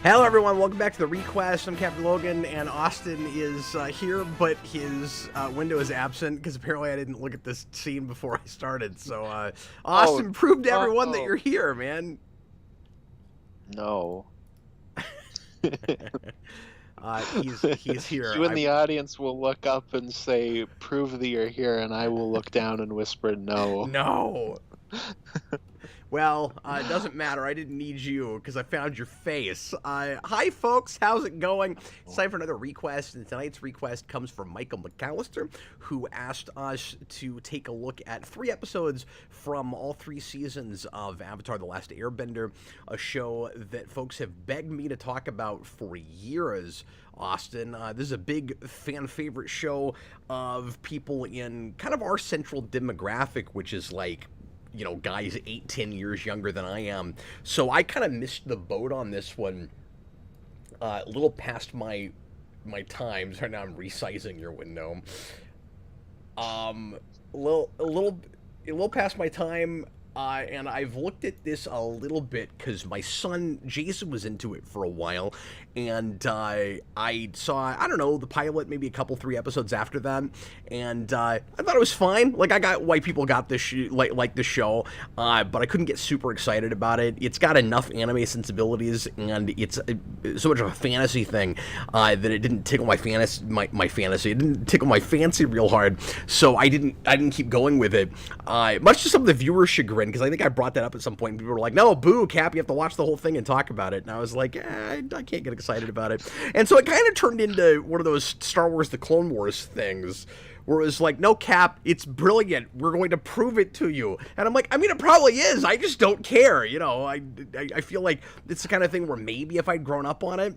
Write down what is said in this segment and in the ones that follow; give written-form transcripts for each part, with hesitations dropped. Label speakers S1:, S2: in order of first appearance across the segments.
S1: Hello everyone, welcome back to the ReQuest. I'm Captain Logan, and Austin is here, but his window is absent because apparently I didn't look at this scene before I started. So, Austin, prove to everyone that you're here, man.
S2: No.
S1: He's here.
S2: You in the audience will look up and say, prove that you're here, and I will look down and whisper, no.
S1: No. Well, it doesn't matter. I didn't need you because I found your face. Hi, folks. How's it going? It's time for another request, and tonight's request comes from Michael McAllister, who asked us to take a look at 3 episodes from all 3 seasons of Avatar: The Last Airbender, a show that folks have begged me to talk about for years. Austin, this is a big fan favorite show of people in kind of our central demographic, which is like, you know, guys 8-10 years younger than I am. So I kind of missed the boat on this one, a little past my times. Right now I'm resizing your window. A little past my time. And I've looked at this a little bit because my son Jason was into it for a while, and I saw, I don't know, the pilot maybe a couple 3 episodes after that, and I thought it was fine. Like, I got why people got this like the show, but I couldn't get super excited about it. It's got enough anime sensibilities, and it's so much of a fantasy thing that it didn't tickle my fantasy. It didn't tickle my fancy real hard, so I didn't keep going with it. Much to some of the viewers' chagrin, because I think I brought that up at some point, and people were like, no, boo, Cap, you have to watch the whole thing and talk about it. And I was like, I can't get excited about it. And so it kind of turned into one of those Star Wars The Clone Wars things, where it was like, no, Cap, it's brilliant. We're going to prove it to you. And I'm like, I mean, it probably is. I just don't care. You know, I feel like it's the kind of thing where maybe if I'd grown up on it.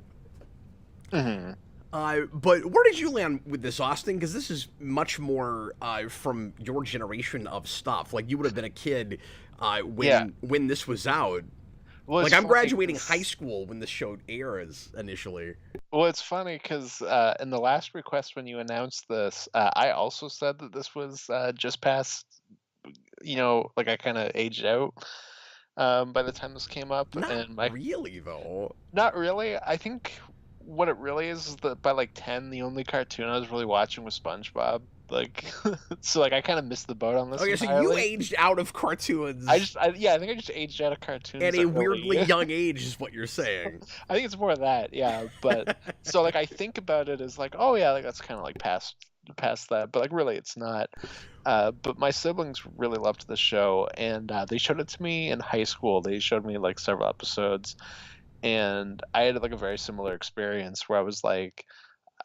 S2: Mm-hmm.
S1: But where did you land with this, Austin? Because this is much more from your generation of stuff. Like, you would have been a kid when this was out. Well, like, I'm graduating high school when this show airs initially.
S2: Well, it's funny because in the last request when you announced this, I also said that this was just past, you know, like I kind of aged out by the time this came up.
S1: Really, though.
S2: Not really. I think what it really is that by like 10, the only cartoon I was really watching was SpongeBob. Like, so like I kind of missed the boat on this.
S1: Okay,
S2: entirely.
S1: So you aged out of cartoons.
S2: I think I just aged out of cartoons
S1: at a weirdly young age, is what you're saying.
S2: I think it's more of that, yeah. But so like I think about it as like, oh yeah, like that's kind of like past that, but like really it's not. But my siblings really loved the show, and they showed it to me in high school. They showed me like several episodes, and I had like a very similar experience where I was like,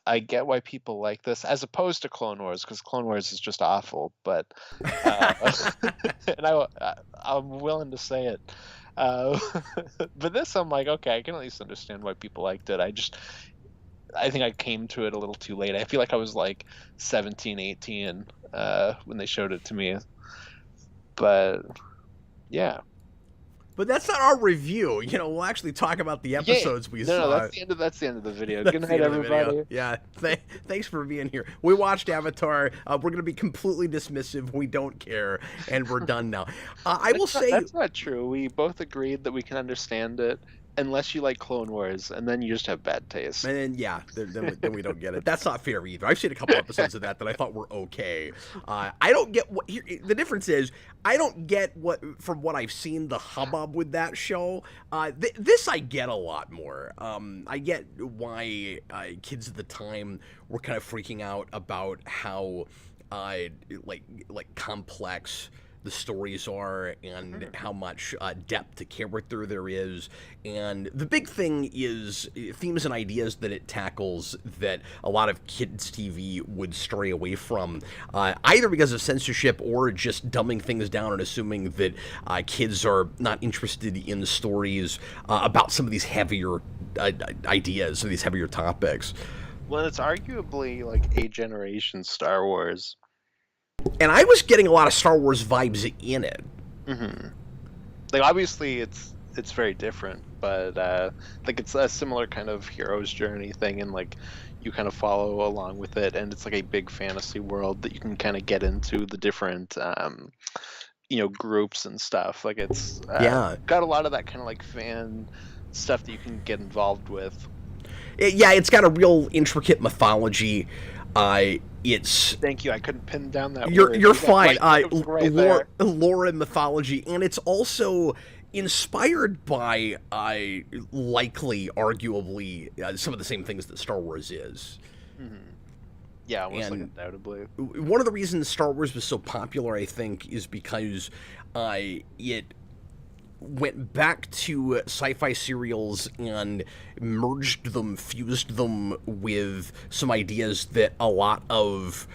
S2: I get why people like this, as opposed to Clone Wars, because Clone Wars is just awful. But and I'm willing to say it. But this, I'm like, okay, I can at least understand why people liked it. I think I came to it a little too late. I feel like I was like 17, 18 when they showed it to me. But yeah.
S1: But that's not our review. You know, we'll actually talk about the episodes we saw.
S2: No, that's the end of the video. Good night, everybody.
S1: Yeah, thanks for being here. We watched Avatar. We're going to be completely dismissive. We don't care, and we're done now. I will say
S2: that's not true. We both agreed that we can understand it, unless you like Clone Wars, and then you just have bad taste.
S1: And then, yeah, then we don't get it. That's not fair either. I've seen a couple episodes of that I thought were okay. I don't get what the difference is. I don't get from what I've seen, the hubbub with that show. This I get a lot more. I get why kids at the time were kind of freaking out about how like complex the stories are, and how much depth to character there is. And the big thing is themes and ideas that it tackles that a lot of kids' TV would stray away from, either because of censorship or just dumbing things down and assuming that kids are not interested in stories about some of these heavier ideas or these heavier topics.
S2: Well, it's arguably like a generation Star Wars.
S1: And I was getting a lot of Star Wars vibes in it.
S2: Mm-hmm. Like, obviously, it's very different, but like it's a similar kind of hero's journey thing, and like you kind of follow along with it, and it's like a big fantasy world that you can kind of get into the different groups and stuff. Like it's got a lot of that kind of like fan stuff that you can get involved with.
S1: Yeah, it's got a real intricate mythology. It's
S2: Thank you. I couldn't pin down that
S1: you're
S2: word.
S1: you're fine.
S2: Lore
S1: and mythology, and it's also inspired by, likely, arguably, some of the same things that Star Wars is.
S2: Mm-hmm. Yeah, almost
S1: And
S2: like undoubtedly.
S1: One of the reasons Star Wars was so popular, I think, is because it went back to sci-fi serials and merged them, fused them with some ideas that a lot of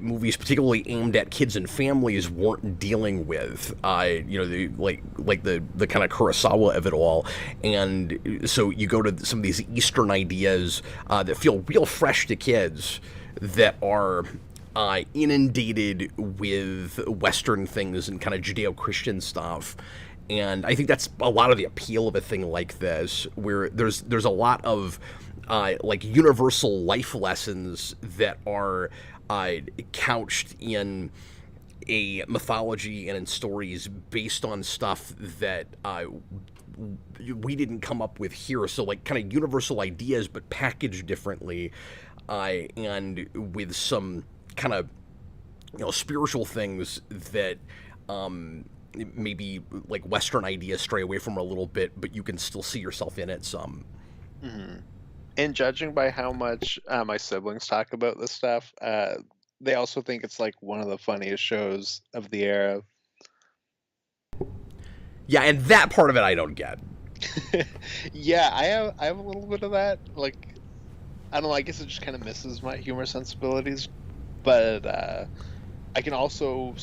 S1: movies, particularly aimed at kids and families, weren't dealing with. The kind of Kurosawa of it all, and so you go to some of these Eastern ideas that feel real fresh to kids, that are inundated with Western things and kind of Judeo-Christian stuff. And I think that's a lot of the appeal of a thing like this, where there's a lot of universal life lessons that are couched in a mythology and in stories based on stuff that we didn't come up with here. So like kind of universal ideas, but packaged differently, and with some kind of spiritual things that maybe like Western ideas stray away from a little bit, but you can still see yourself in it some.
S2: Mm-hmm. And judging by how much my siblings talk about this stuff, they also think it's like one of the funniest shows of the era.
S1: Yeah, and that part of it I don't get.
S2: Yeah, I have a little bit of that. Like, I don't know, I guess it just kind of misses my humor sensibilities, but I also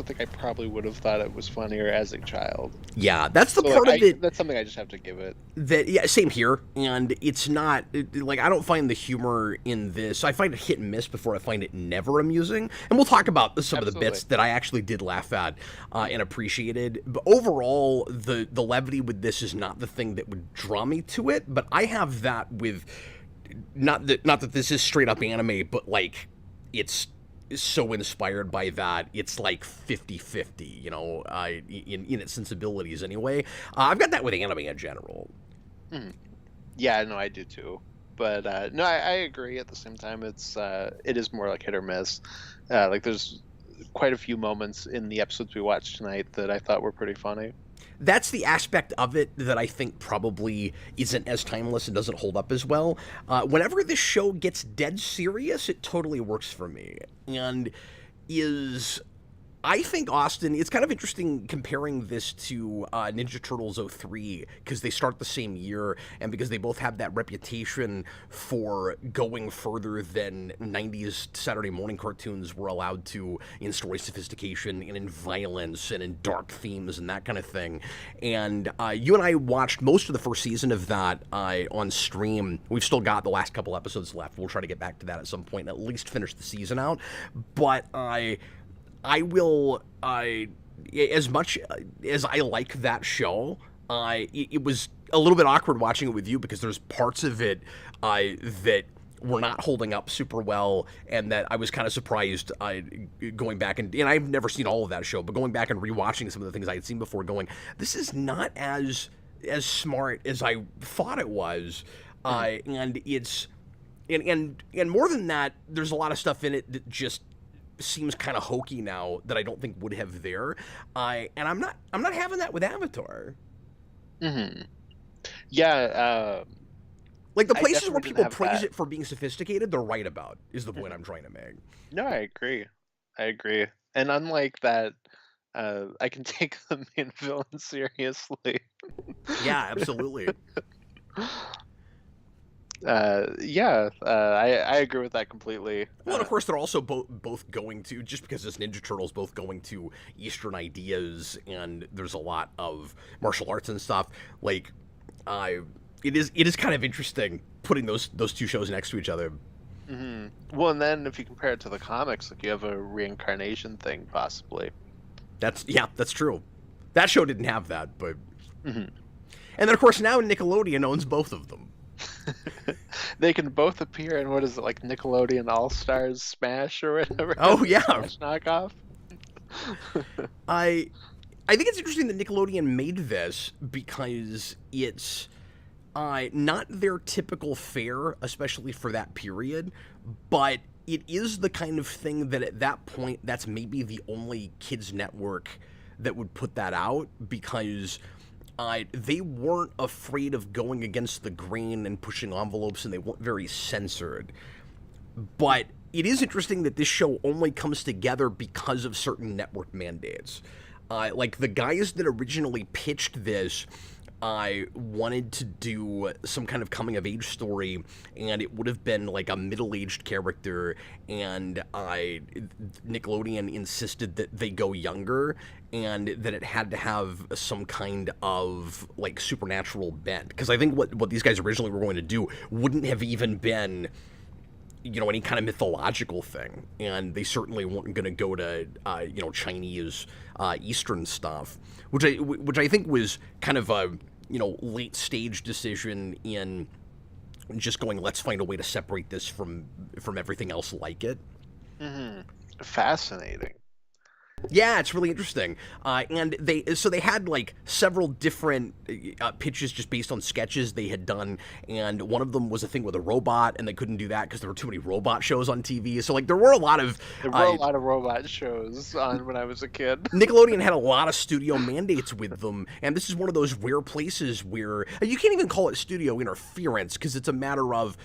S2: think I probably would have thought it was funnier as a child.
S1: Yeah, that's the part of it.
S2: That's something I just have to give it.
S1: Yeah, same here. And it's not, like, I don't find the humor in this, I find it hit and miss before I find it never amusing. And we'll talk about some of the bits that I actually did laugh at and appreciated. But overall, the levity with this is not the thing that would draw me to it. But I have that with, not that this is straight up anime, but like, it's so inspired by that, it's like 50-50, in its sensibilities anyway. I've got that with anime in general.
S2: Mm. Yeah, no, I do too. But no, I agree. At the same time, it is more like hit or miss. Like there's quite a few moments in the episodes we watched tonight that I thought were pretty funny.
S1: That's the aspect of it that I think probably isn't as timeless and doesn't hold up as well. Whenever this show gets dead serious, it totally works for me. And I think, Austin, it's kind of interesting comparing this to Ninja Turtles 03, because they start the same year, and because they both have that reputation for going further than 90s Saturday morning cartoons were allowed to in story sophistication and in violence and in dark themes and that kind of thing. And you and I watched most of the first season of that on stream. We've still got the last couple episodes left. We'll try to get back to that at some point and at least finish the season out. But I will, as much as I like that show, it was a little bit awkward watching it with you, because there's parts of it that were not holding up super well, and that I was kind of surprised going back, and I've never seen all of that show, but going back and rewatching some of the things I had seen before, going, this is not as smart as I thought it was, and it's, and more than that, there's a lot of stuff in it that just seems kind of hokey now that I don't think would have there, and I'm not having that with Avatar.
S2: Mm-hmm. Yeah,
S1: like the places where people praise it for being sophisticated, they're right about, is the point I'm trying to make.
S2: No, I agree. And unlike that, I can take the main villain seriously.
S1: Yeah, absolutely.
S2: I agree with that completely.
S1: Well, and of course, they're also both going to, just because it's Ninja Turtles, both going to Eastern ideas, and there's a lot of martial arts and stuff. Like, it is kind of interesting putting those two shows next to each other.
S2: Mm-hmm. Well, and then if you compare it to the comics, like you have a reincarnation thing, possibly.
S1: That's true. That show didn't have that, but.
S2: Mm-hmm.
S1: And then, of course, now Nickelodeon owns both of them.
S2: They can both appear in, what is it, like Nickelodeon All-Stars Smash or whatever?
S1: Oh, yeah.
S2: Smash knockoff.
S1: I think it's interesting that Nickelodeon made this, because it's not their typical fare, especially for that period, but it is the kind of thing that at that point, that's maybe the only kids network that would put that out, because they weren't afraid of going against the grain and pushing envelopes, and they weren't very censored. But it is interesting that this show only comes together because of certain network mandates. Like, the guys that originally pitched this, I wanted to do some kind of coming-of-age story, and it would have been like a middle-aged character, and Nickelodeon insisted that they go younger, and that it had to have some kind of, like, supernatural bent. Because I think what these guys originally were going to do wouldn't have even been, you know, any kind of mythological thing, and they certainly weren't going to go to, you know, Chinese, Eastern stuff, which I think was kind of a, you know, late stage decision in just going, let's find a way to separate this from everything else like it.
S2: Mm-hmm. Fascinating.
S1: Yeah, it's really interesting. And they had like several different pitches just based on sketches they had done, and one of them was a thing with a robot, and they couldn't do that because there were too many robot shows on TV. So like there were a lot of
S2: robot shows on when I was a kid.
S1: Nickelodeon had a lot of studio mandates with them, and this is one of those rare places where you can't even call it studio interference, because it's a matter of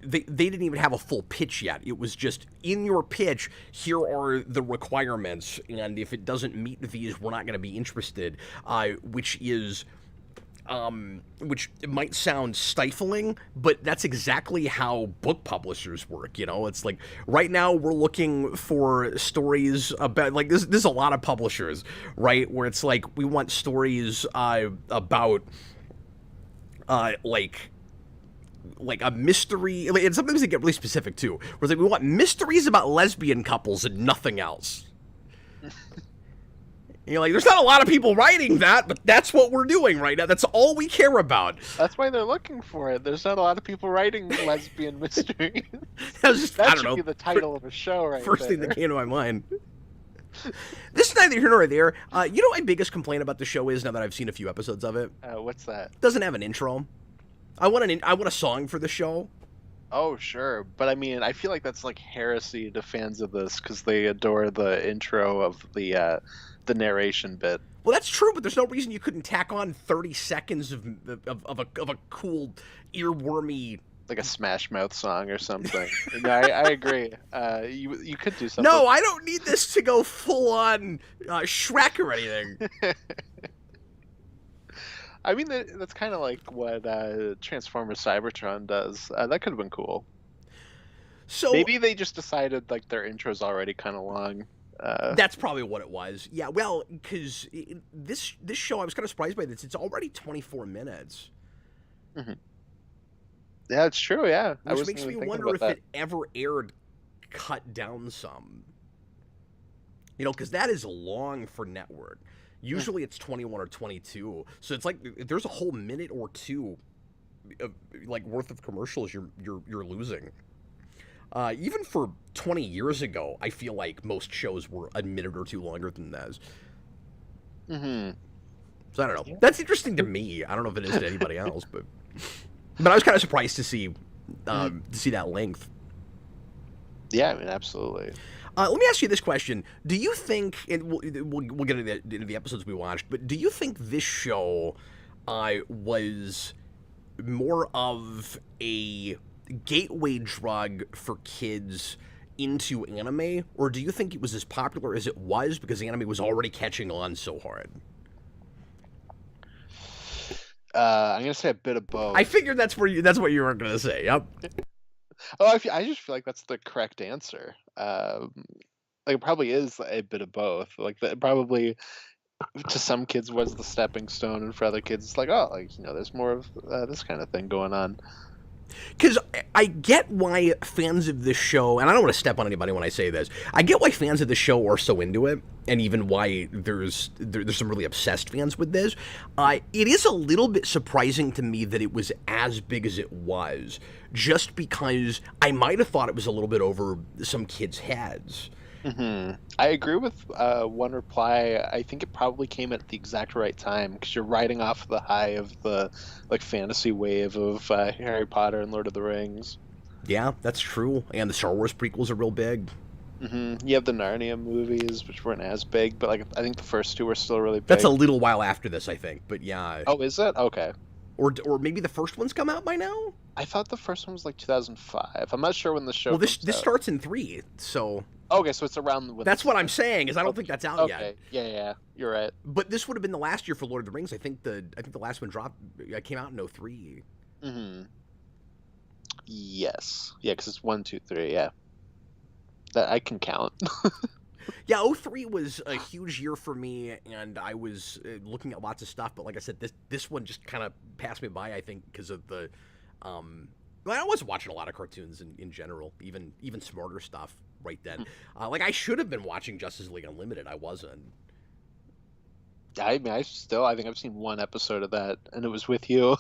S1: they didn't even have a full pitch yet. It was just, in your pitch, here are the requirements, and if it doesn't meet these, we're not going to be interested, which might sound stifling, but that's exactly how book publishers work, you know? It's like, right now we're looking for stories about, like, there's a lot of publishers, right, where it's like, we want stories about, like a mystery, and sometimes they get really specific too, where it's like, we want mysteries about lesbian couples and nothing else. You're like, there's not a lot of people writing that, but that's what we're doing right now. That's all we care about.
S2: That's why they're looking for it. There's not a lot of people writing lesbian mysteries.
S1: That
S2: should be the title of a show right
S1: First
S2: there.
S1: thing that came to my mind. This is neither here nor there. You know what my biggest complaint about the show is, now that I've seen a few episodes of it?
S2: What's that?
S1: It doesn't have an intro. I want a song for the show.
S2: Oh, sure. But I mean, I feel like that's like heresy to fans of this, because they adore the intro of the narration bit.
S1: Well, that's true, but there's no reason you couldn't tack on 30 seconds of a cool, earwormy,
S2: like a Smash Mouth song or something. No, I agree. You could do something.
S1: No, I don't need this to go full on Shrek or anything.
S2: I mean, that's kind of like what Transformers Cybertron does. That could have been cool. So maybe they just decided like their intro's already kind of long.
S1: That's probably what it was. Yeah, well, because this show, I was kind of surprised by this. It's already 24 minutes.
S2: Mm-hmm. Yeah, it's true. Yeah,
S1: which makes me wonder if it ever aired cut down some. You know, because that is long for network. Usually it's 21 or 22, so it's like there's a whole minute or two of, like, worth of commercials you're losing. Even for 20 years ago, I feel like most shows were a minute or two longer than this.
S2: Mm-hmm.
S1: So I don't know. Yeah. That's interesting to me. I don't know if it is to anybody else, but I was kind of surprised to see that length.
S2: Yeah, I mean, absolutely.
S1: Let me ask you this question. Do you think, and we'll get into the episodes we watched, but do you think this show was more of a gateway drug for kids into anime, or do you think it was as popular as it was because anime was already catching on so hard?
S2: I'm going to say a bit of both.
S1: I figured that's what you were going to say, yep.
S2: Oh, I just feel like that's the correct answer. Like, it probably is a bit of both. Like, it probably to some kids was the stepping stone, and for other kids, it's like, oh, like, you know, there's more of this kind of thing going on.
S1: Because I get why fans of this show, and I don't want to step on anybody when I say this, I get why fans of the show are so into it, and even why there's some really obsessed fans with this. It is a little bit surprising to me that it was as big as it was, just because I might have thought it was a little bit over some kids' heads.
S2: I agree with one reply. I think it probably came at the exact right time because you're riding off the high of the like fantasy wave of Harry Potter and Lord of the Rings.
S1: Yeah, that's true. And the Star Wars prequels are real big.
S2: You have the Narnia movies, which weren't as big, but like I think the first two were still really big.
S1: That's a little while after this, I think. But yeah.
S2: Oh, is it? Okay.
S1: Or maybe the first one's come out by now?
S2: I thought the first one was like 2005. I'm not sure when the show.
S1: Well, this
S2: comes out.
S1: starts in 3, so.
S2: Okay, so it's around when.
S1: That's what I'm saying. Is I don't think that's out yet.
S2: Okay, yeah, you're right.
S1: But this would have been the last year for Lord of the Rings. I think the last one came out in 2003.
S2: Yes, yeah, because it's 1, 2, 3. Yeah, that I can count.
S1: Yeah, 2003 was a huge year for me, and I was looking at lots of stuff. But like I said, this one just kind of passed me by. I think because of the, well, I was watching a lot of cartoons in general, even smarter stuff right then. Like I should have been watching Justice League Unlimited. I wasn't.
S2: I mean, I think I've seen one episode of that, and it was with you.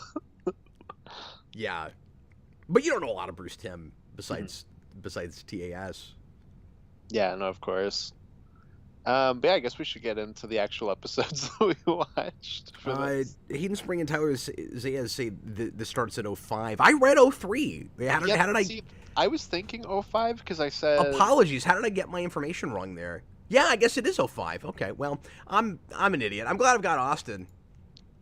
S1: Yeah, but you don't know a lot of Bruce Timm besides TAS. Yeah,
S2: no, of course. But yeah, I guess we should get into the actual episodes that we watched.
S1: Hayden Spring and Tyler Zayas say this starts at 2005. I read 2003. How did I?
S2: I was thinking 2005 because I said.
S1: Apologies. How did I get my information wrong there? Yeah, I guess it is 2005. Okay, well, I'm an idiot. I'm glad I've got Austin.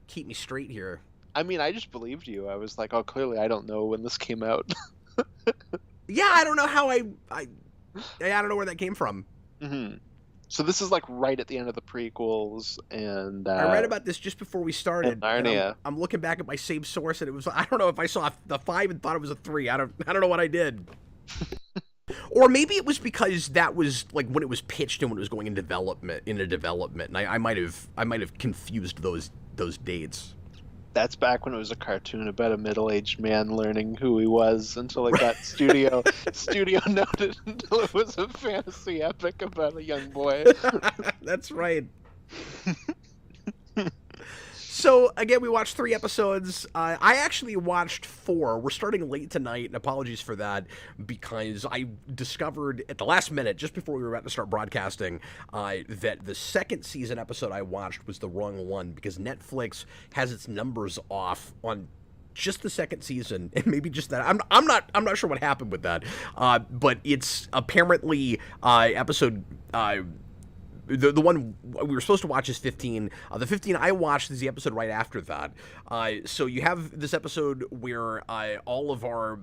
S1: Keep me straight here.
S2: I mean, I just believed you. I was like, oh, clearly I don't know when this came out.
S1: Yeah, I don't know how I don't know where that came from.
S2: So this is like right at the end of the prequels, and
S1: I read about this just before we started.
S2: Narnia.
S1: I'm looking back at my saved source, and it was, I don't know if I saw the 5 and thought it was a 3. I don't know what I did. Or maybe it was because that was like when it was pitched and when it was going into development, and I might have confused those dates.
S2: That's back when it was a cartoon about a middle-aged man learning who he was until it got studio noted until it was a fantasy epic about a young boy.
S1: That's right. So, again, we watched 3 episodes. I actually watched 4. We're starting late tonight, and apologies for that, because I discovered at the last minute, just before we were about to start broadcasting, that the second season episode I watched was the wrong one, because Netflix has its numbers off on just the second season, and maybe just that. I'm not sure what happened with that, but it's apparently episode... The one we were supposed to watch is 15. The 15 I watched is the episode right after that. So you have this episode where all of our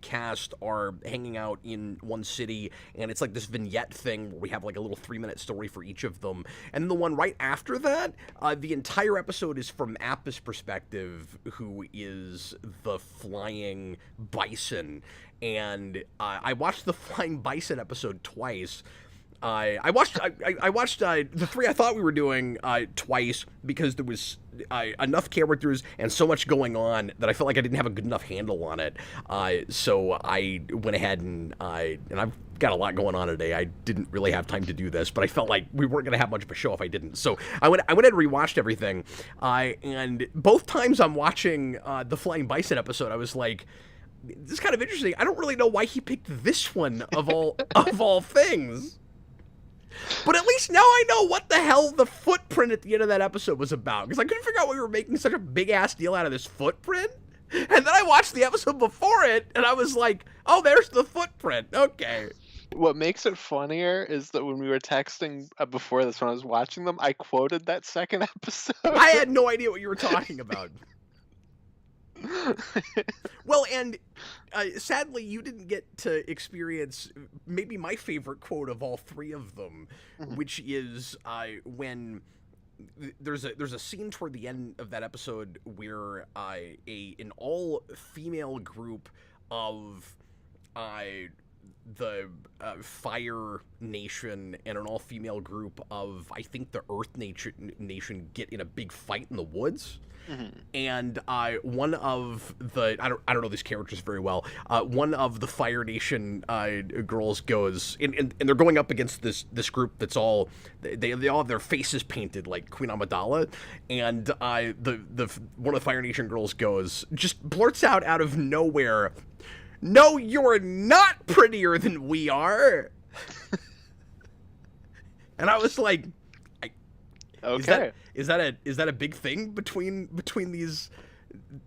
S1: cast are hanging out in one city, and it's like this vignette thing where we have like a little 3-minute story for each of them. And then the one right after that, the entire episode is from Appa's perspective, who is the flying bison. And I watched the flying bison episode twice. I watched the 3 I thought we were doing twice because there was enough characters and so much going on that I felt like I didn't have a good enough handle on it. So I went ahead and I've got a lot going on today. I didn't really have time to do this, but I felt like we weren't going to have much of a show if I didn't. So I went ahead and rewatched everything. And both times I'm watching the Flying Bison episode, I was like, this is kind of interesting. I don't really know why he picked this one of all things. But at least now I know what the hell the footprint at the end of that episode was about. Because I couldn't figure out why we were making such a big-ass deal out of this footprint. And then I watched the episode before it, and I was like, oh, there's the footprint. Okay.
S2: What makes it funnier is that when we were texting before this, when I was watching them, I quoted that second episode.
S1: I had no idea what you were talking about. Well, and sadly, you didn't get to experience maybe my favorite quote of all 3 of them, which is when there's a scene toward the end of that episode where an all-female group of the Fire Nation and an all-female group of, I think, the Earth Nation get in a big fight in the woods. And one of the I don't know these characters very well. One of the Fire Nation girls goes and they're going up against this group that's all they all have their faces painted like Queen Amidala, and the one of the Fire Nation girls goes, just blurts out of nowhere, "No, you're not prettier than we are." And I was like,
S2: Okay.
S1: Is that a big thing between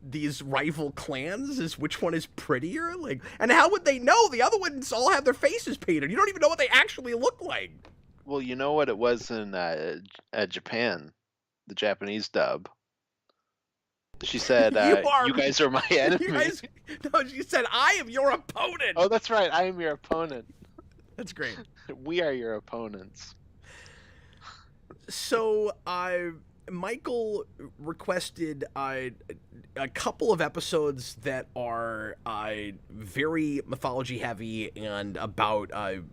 S1: these rival clans? Is which one is prettier? Like, and how would they know? The other ones all have their faces painted. You don't even know what they actually look like.
S2: Well, you know what it was in Japan, the Japanese dub. She said, "You guys are my enemy."
S1: No, she said, "I am your opponent."
S2: Oh, that's right. I am your opponent.
S1: That's great.
S2: We are your opponents.
S1: So, Michael requested a couple of episodes that are very mythology heavy and about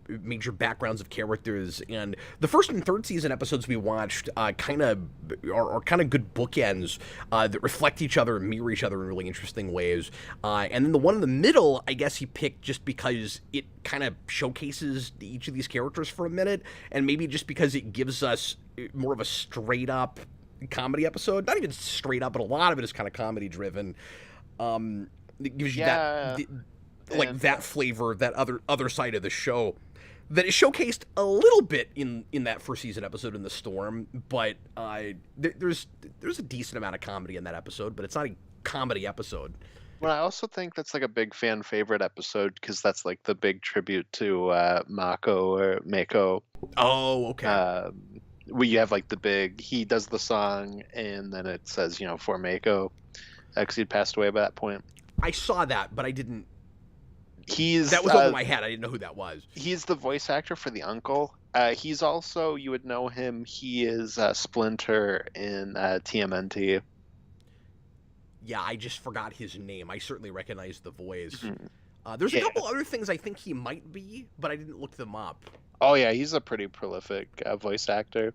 S1: major backgrounds of characters. And the first and third season episodes we watched are kind of good bookends that reflect each other and mirror each other in really interesting ways. And then the one in the middle, I guess he picked just because it kind of showcases each of these characters for a minute, and maybe just because it gives us more of a straight up comedy episode. Not even straight up, but a lot of it is kind of comedy driven. It gives you that flavor, that other side of the show that is showcased a little bit in that first season episode in The Storm, but there's a decent amount of comedy in that episode, but it's not a comedy episode.
S2: Well, I also think that's like a big fan favorite episode because that's like the big tribute to Mako.
S1: Oh, okay.
S2: Where you have like the big, he does the song and then it says, for Mako, because he'd passed away by that point.
S1: I saw that, but I didn't.
S2: That
S1: was over my head. I didn't know who that was.
S2: He's the voice actor for the uncle. He's also, you would know him, he is Splinter in TMNT.
S1: Yeah, I just forgot his name. I certainly recognize the voice.
S2: Mm-hmm.
S1: There's a couple other things I think he might be, but I didn't look them up.
S2: Oh yeah, he's a pretty prolific voice actor.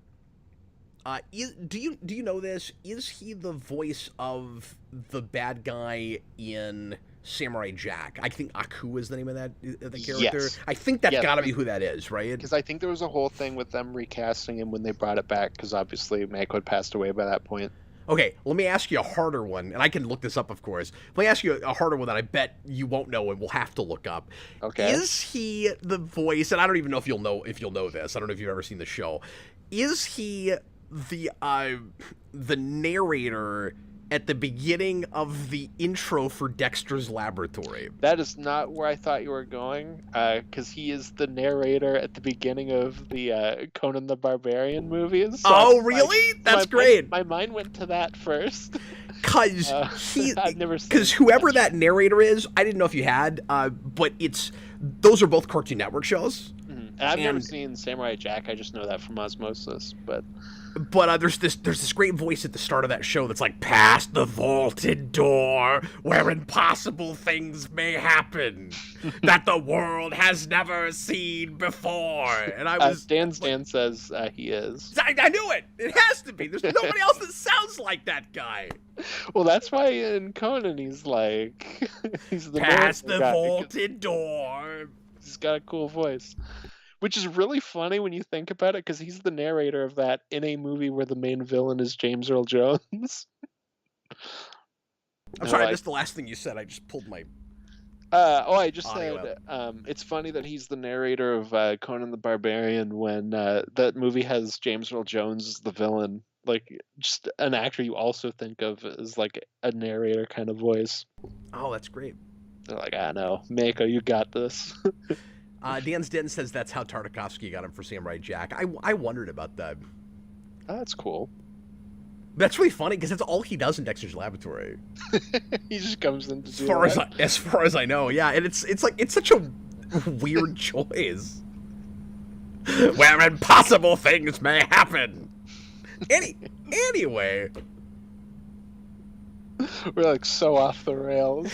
S1: Do you know this? Is he the voice of the bad guy in Samurai Jack? I think Aku is the name of the character.
S2: Yes.
S1: I think that's got to be who that is, right?
S2: Because I think there was a whole thing with them recasting him when they brought it back, because obviously Mako had passed away by that point.
S1: Okay, let me ask you a harder one, and I can look this up, of course. Let me ask you a harder one that I bet you won't know and we'll have to look up.
S2: Okay.
S1: Is he the voice, and I don't even know if you'll know this. I don't know if you've ever seen the show. Is he the narrator at the beginning of the intro for Dexter's Laboratory?
S2: That is not where I thought you were going, because he is the narrator at the beginning of the Conan the Barbarian movies. So
S1: oh, really? That's great.
S2: My mind went to that first.
S1: Because
S2: I've never seen
S1: whoever that narrator is, I didn't know if you had, but those are both Cartoon Network shows.
S2: Mm-hmm. And I've never seen Samurai Jack. I just know that from osmosis, but
S1: there's this great voice at the start of that show that's like, past the vaulted door where impossible things may happen that the world has never seen before. And I was
S2: Stan says he is.
S1: I knew it. It has to be. There's nobody else that sounds like that guy.
S2: Well, that's why in Conan he's like he's the
S1: past the vaulted door.
S2: He's got a cool voice. Which is really funny when you think about it, because he's the narrator of that in a movie where the main villain is James Earl Jones.
S1: I'm sorry, I missed the last thing you said. I just pulled my...
S2: I just said, it's funny that he's the narrator of Conan the Barbarian when that movie has James Earl Jones as the villain. Like, just an actor you also think of as, like, a narrator kind of voice.
S1: Oh, that's great.
S2: They're like, no, Mako, you got this.
S1: Dan's Den says that's how Tartakovsky got him for Samurai Jack. I wondered about that.
S2: Oh, that's cool.
S1: That's really funny because that's all he does in Dexter's Laboratory.
S2: He just comes in to do
S1: as far as I know, yeah. And it's such a weird choice. Where impossible things may happen. Anyway.
S2: We're like so off the rails.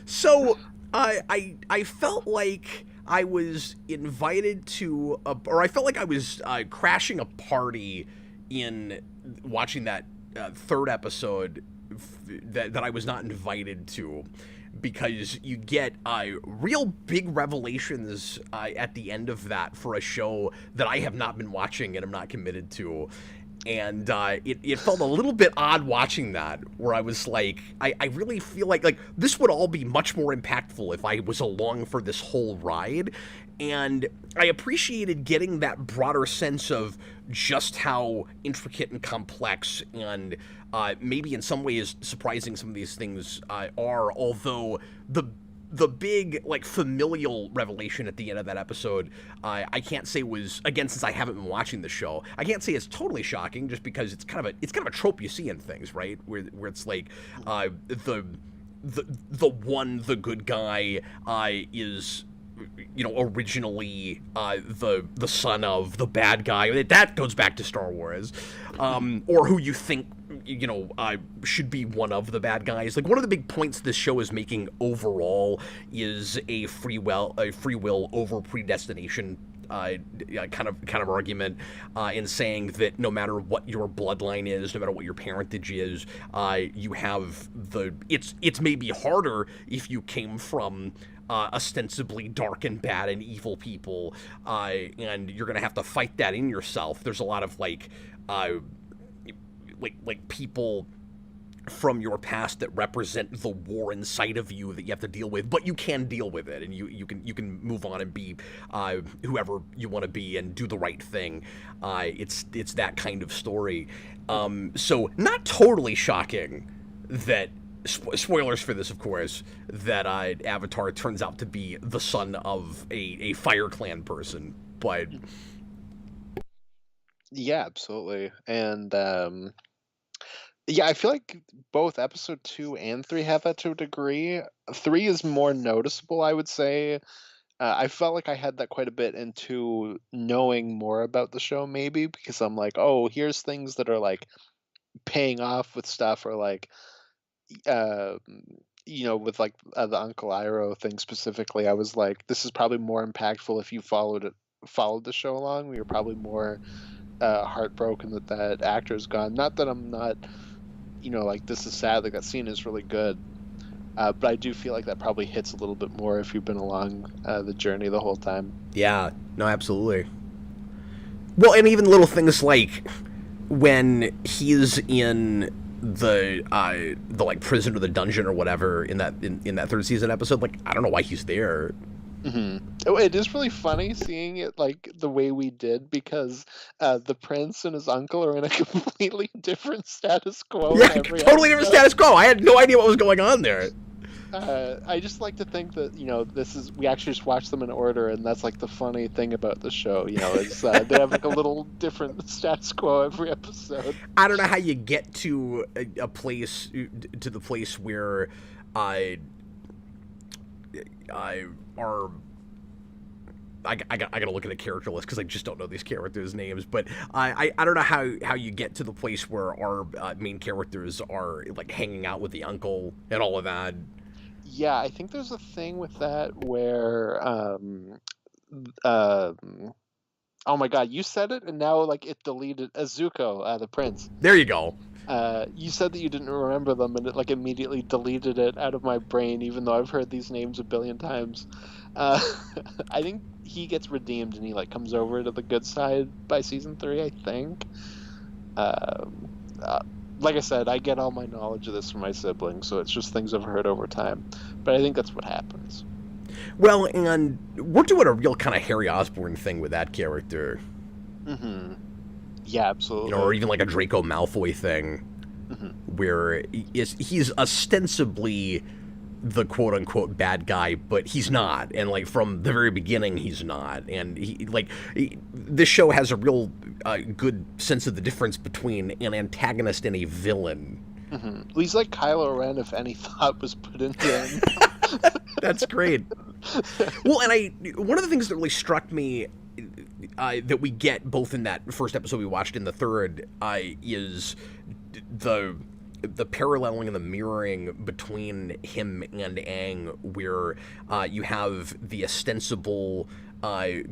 S1: So I felt like I was invited to or I felt like I was crashing a party in watching that third episode that I was not invited to, because you get real big revelations at the end of that for a show that I have not been watching and I'm not committed to. And it felt a little bit odd watching that, where I was like, I really feel like this would all be much more impactful if I was along for this whole ride. And I appreciated getting that broader sense of just how intricate and complex and maybe in some ways surprising some of these things are, although the big, like, familial revelation at the end of that episode, I can't say was, again, since I haven't been watching the show, I can't say it's totally shocking, just because it's kind of a trope you see in things, right? Where it's like the good guy is, you know, originally the son of the bad guy. That goes back to Star Wars, or who you think, you know, should be one of the bad guys. Like, one of the big points this show is making overall is a free will over predestination kind of argument, in saying that no matter what your bloodline is, no matter what your parentage is, you have it's maybe harder if you came from ostensibly dark and bad and evil people, and you're gonna have to fight that in yourself. There's a lot of like people from your past that represent the war inside of you that you have to deal with, but you can deal with it, and you can move on and be whoever you want to be and do the right thing. It's that kind of story. So not totally shocking that, spoilers for this, of course, that Avatar turns out to be the son of a Fire Clan person, but
S2: yeah, absolutely. And yeah, I feel like both episode 2 and 3 have that to a degree. 3 is more noticeable, I would say. I felt like I had that quite a bit into knowing more about the show, maybe, because I'm like, oh, here's things that are like paying off with stuff, or like, you know, with like the Uncle Iroh thing specifically. I was like, this is probably more impactful if you followed the show along. We were probably more heartbroken that actor's gone. Not that I'm not, you know, like, this is sad, like that scene is really good, but I do feel like that probably hits a little bit more if you've been along the journey the whole time.
S1: Yeah, no, absolutely. Well, and even little things like when he's in the like prison or the dungeon or whatever in that third season episode, like, I don't know why he's there.
S2: Mm-hmm. It is really funny seeing it like the way we did, because the prince and his uncle are in a completely different status quo.
S1: Yeah, totally different status quo. I had no idea what was going on there.
S2: I just like to think that, you know, we actually just watch them in order, and that's like the funny thing about the show. You know, is they have like a little different status quo every episode.
S1: I don't know how you get to the place where I gotta look at a character list because I just don't know these characters' names. But I don't know how you get to the place where our main characters are like hanging out with the uncle and all of that.
S2: Yeah, I think there's a thing with that where oh my god, you said it and now like it deleted Azuko, the prince.
S1: There you go.
S2: You said that you didn't remember them, and it like immediately deleted it out of my brain, even though I've heard these names a billion times. I think he gets redeemed and he like comes over to the good side by season 3, I think. Like I said, I get all my knowledge of this from my siblings, so it's just things I've heard over time. But I think that's what happens.
S1: Well, and we're doing a real kind of Harry Osborn thing with that character.
S2: Mm-hmm. Yeah, absolutely.
S1: You know, or even like a Draco Malfoy thing, where he's ostensibly the quote-unquote bad guy, but he's not, and like from the very beginning he's not, and this show has a real good sense of the difference between an antagonist and a villain.
S2: Well, he's like Kylo Ren if any thought was put into him.
S1: That's great. Well, and one of the things that really struck me that we get both in that first episode we watched and the third is the paralleling and the mirroring between him and Aang, where you have the ostensible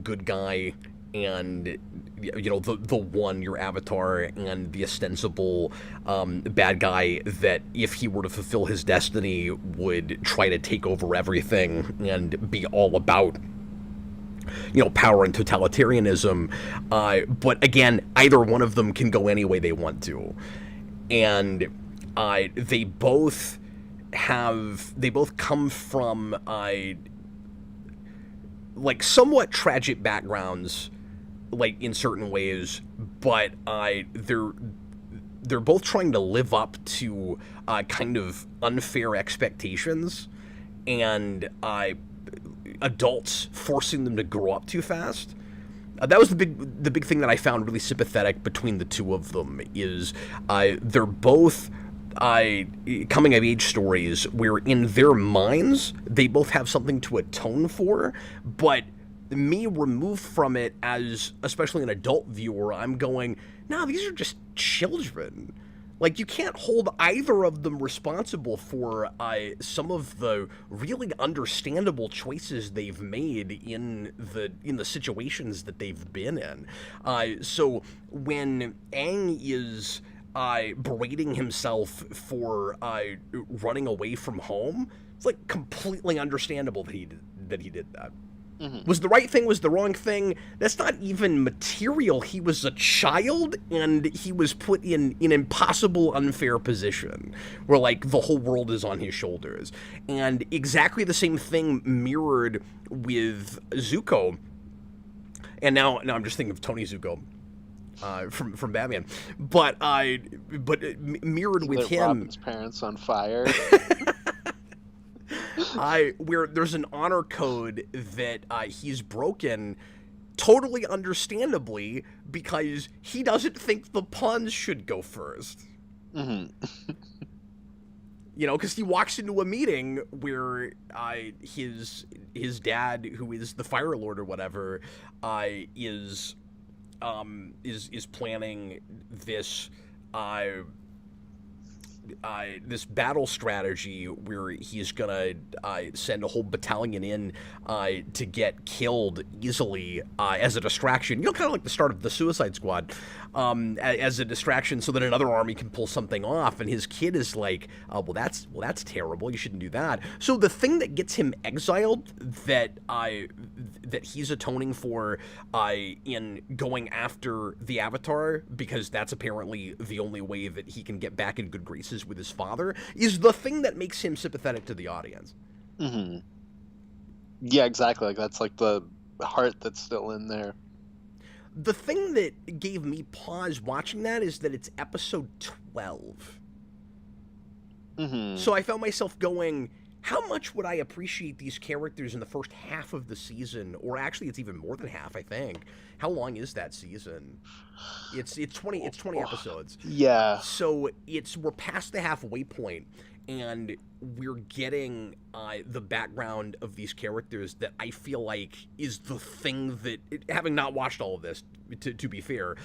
S1: good guy and, you know, the one, your Avatar, and the ostensible bad guy that, if he were to fulfill his destiny, would try to take over everything and be all about power and totalitarianism. But again, either one of them can go any way they want to, and they both come from like somewhat tragic backgrounds, like in certain ways, but they're both trying to live up to kind of unfair expectations, and adults forcing them to grow up too fast. That was the big thing that I found really sympathetic between the two of them, is they're both coming of age stories where in their minds they both have something to atone for, but me removed from it as especially an adult viewer, I'm going, no, these are just children. Like, you can't hold either of them responsible for some of the really understandable choices they've made in the situations that they've been in. So when Aang is berating himself for running away from home, it's like completely understandable that he did that. Mm-hmm. Was the right thing, was the wrong thing? That's not even material. He was a child, and he was put in an impossible, unfair position where, like, the whole world is on his shoulders. And exactly the same thing mirrored with Zuko. And now I'm just thinking of Tony Zuko from Batman, but mirrored with him.
S2: Robin's parents on fire.
S1: Where there's an honor code that he's broken, totally understandably, because he doesn't think the pawns should go first. Mm-hmm. Because he walks into a meeting where his dad, who is the Fire Lord or whatever, is planning this this battle strategy where he's gonna send a whole battalion in to get killed easily as a distraction. Kind of like the start of the Suicide Squad, as a distraction, so that another army can pull something off. And his kid is like, well, that's terrible. You shouldn't do that. So the thing that gets him exiled, that he's atoning for in going after the Avatar, because that's apparently the only way that he can get back in good graces with his father, is the thing that makes him sympathetic to the audience.
S2: Mm-hmm. Yeah, exactly. Like, that's like the heart that's still in there.
S1: The thing that gave me pause watching that is that it's episode 12. Mm-hmm. So I found myself going, how much would I appreciate these characters in the first half of the season? Or actually, it's even more than half, I think. How long is that season? It's 20 episodes.
S2: Yeah.
S1: So we're past the halfway point, and we're getting the background of these characters that I feel like is the thing that, having not watched all of this, to be fair,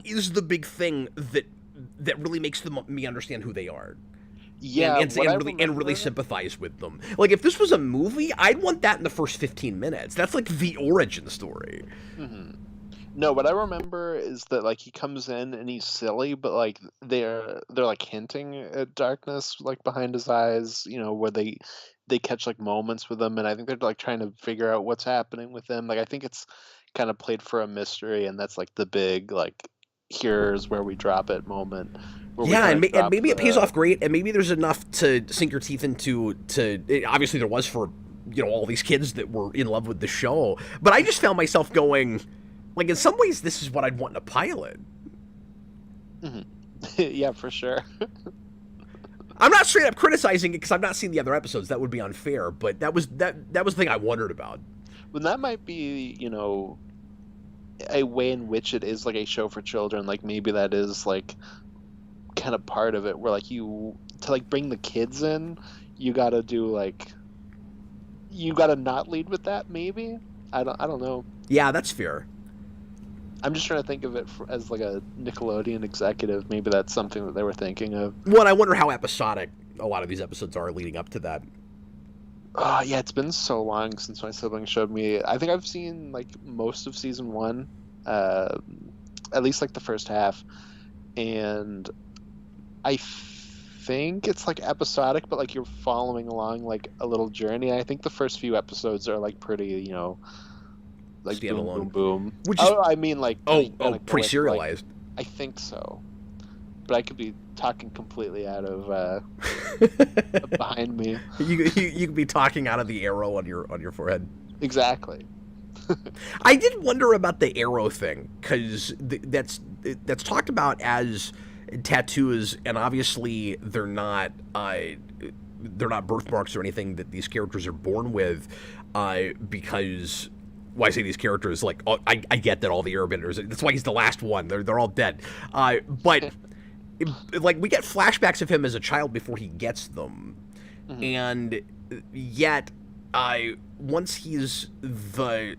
S1: is the big thing that really makes me understand who they are.
S2: Yeah,
S1: and really sympathize with them. Like, if this was a movie, I'd want that in the first 15 minutes. That's like the origin story.
S2: Mm-hmm. No, what I remember is that, like, he comes in and he's silly, but like they're like hinting at darkness, like, behind his eyes, where they catch like moments with him, and I think they're like trying to figure out what's happening with him. Like, I think it's kind of played for a mystery, and that's like the big, like, here's where we drop it moment.
S1: Yeah, and maybe it pays off great, and maybe there's enough to sink your teeth into. Obviously, there was for all these kids that were in love with the show, but I just found myself going, like, in some ways, this is what I'd want in a pilot.
S2: Mm-hmm. Yeah, for sure.
S1: I'm not straight up criticizing it because I've not seen the other episodes. That would be unfair, but that was the thing I wondered about.
S2: Well, that might be, a way in which it is like a show for children. Like, maybe that is like kind of part of it, where like to like bring the kids in, you gotta not lead with that. Maybe I don't know.
S1: Yeah, that's fair.
S2: I'm just trying to think of it as like a Nickelodeon executive. Maybe that's something that they were thinking of.
S1: Well, and I wonder how episodic a lot of these episodes are leading up to that.
S2: Oh, yeah, it's been so long since my sibling showed me. I think I've seen like most of season 1, at least like the first half, and I think it's like episodic, but like you're following along like a little journey. I think the first few episodes are like pretty, like
S1: standalone.
S2: Boom Boom Boom.
S1: Which is,
S2: I mean like
S1: pre-serialized.
S2: I think so, but I could be talking completely out of behind me.
S1: You could be talking out of the arrow on your forehead.
S2: Exactly.
S1: I did wonder about the arrow thing, because that's talked about as tattoos, and obviously they're not birthmarks or anything that these characters are born with, because. Well, I say these characters, like, I get that all the Airbenders, that's why he's the last one. They're all dead. But like, we get flashbacks of him as a child before he gets them, and yet, once he's the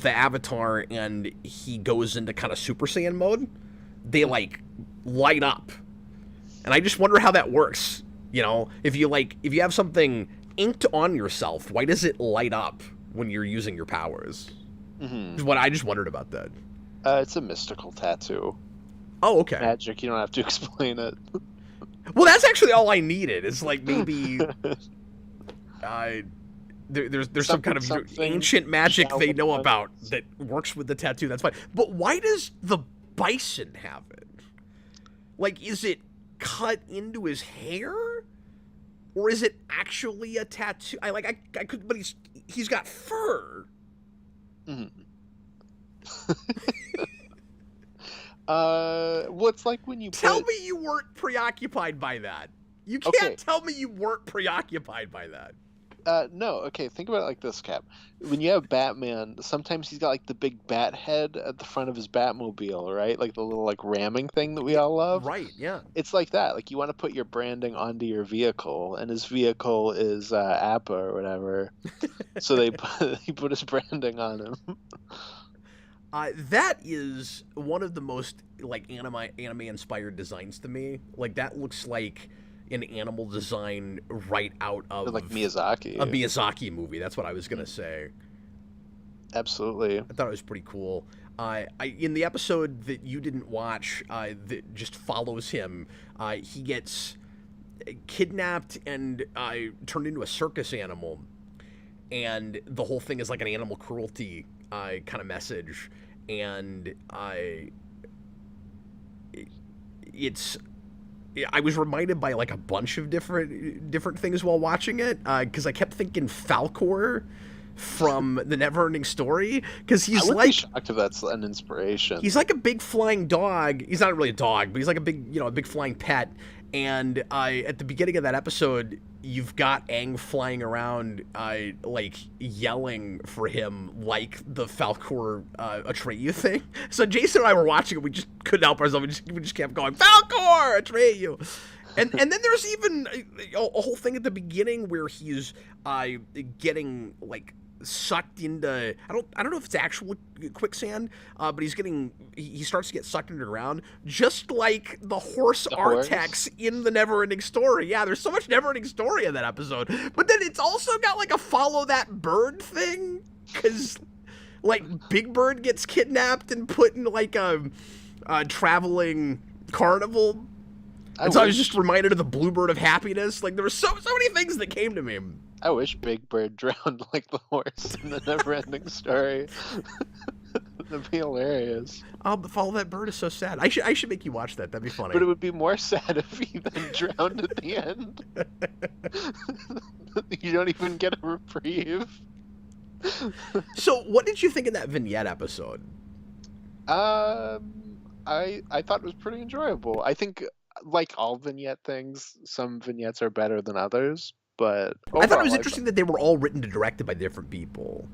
S1: Avatar and he goes into kind of Super Saiyan mode, they like light up, and I just wonder how that works. You know, if you have something inked on yourself, why does it light up when you're using your powers? What I just wondered about that.
S2: It's a mystical tattoo.
S1: Oh, okay.
S2: Magic. You don't have to explain it.
S1: Well, that's actually all I needed. It's like maybe there's some kind of ancient magic they know about that works with the tattoo. That's fine. But why does the bison have it? Like, is it cut into his hair, or is it actually a tattoo? I could, but he's got fur.
S2: Well, it's like when you
S1: tell me you weren't preoccupied by that. You can't tell me you weren't preoccupied by that.
S2: No, okay, think about it like this, Cap. When you have Batman, sometimes he's got like the big bat head at the front of his Batmobile, right? Like the little like ramming thing that we all love.
S1: Right, yeah.
S2: It's like that. Like you want to put your branding onto your vehicle, and his vehicle is Appa or whatever. So he put his branding on him.
S1: That is one of the most like anime inspired designs to me. Like, that looks like an animal design right out of
S2: like Miyazaki.
S1: A Miyazaki movie. That's what I was gonna say.
S2: Absolutely.
S1: I thought it was pretty cool. In the episode that you didn't watch, that just follows him, he gets kidnapped and turned into a circus animal, and the whole thing is like an animal cruelty kind of message, and I was reminded by like a bunch of different things while watching it, because I kept thinking Falcor from the Neverending Story, because he's
S2: I would be shocked if that's an inspiration.
S1: He's like a big flying dog. He's not really a dog, but he's like a big flying pet. And at the beginning of that episode, you've got Aang flying around, like yelling for him, like the Falcor Atreyu thing. So Jason and I were watching it. We just couldn't help ourselves. We just kept going, Falcor Atreyu. And then there's even a whole thing at the beginning where he's getting like sucked into, I don't know if it's actual quicksand, but he starts to get sucked into the ground, just like the horse Artax in the Neverending Story. Yeah, there's so much Neverending Story in that episode. But then it's also got like a follow that bird thing, because like Big Bird gets kidnapped and put in like a traveling carnival. And so I was just reminded of the Bluebird of Happiness. Like, there were so many things that came to me.
S2: I wish Big Bird drowned like the horse in the Neverending Story. That'd be hilarious.
S1: Oh, but Follow That Bird is so sad. I should make you watch that. That'd be funny.
S2: But it would be more sad if he then drowned at the end. You don't even get a reprieve.
S1: So, what did you think of that Vignette episode?
S2: I thought it was pretty enjoyable. I think, like all Vignette things, some vignettes are better than others. But
S1: I thought it was interesting that they were all written and directed by different people.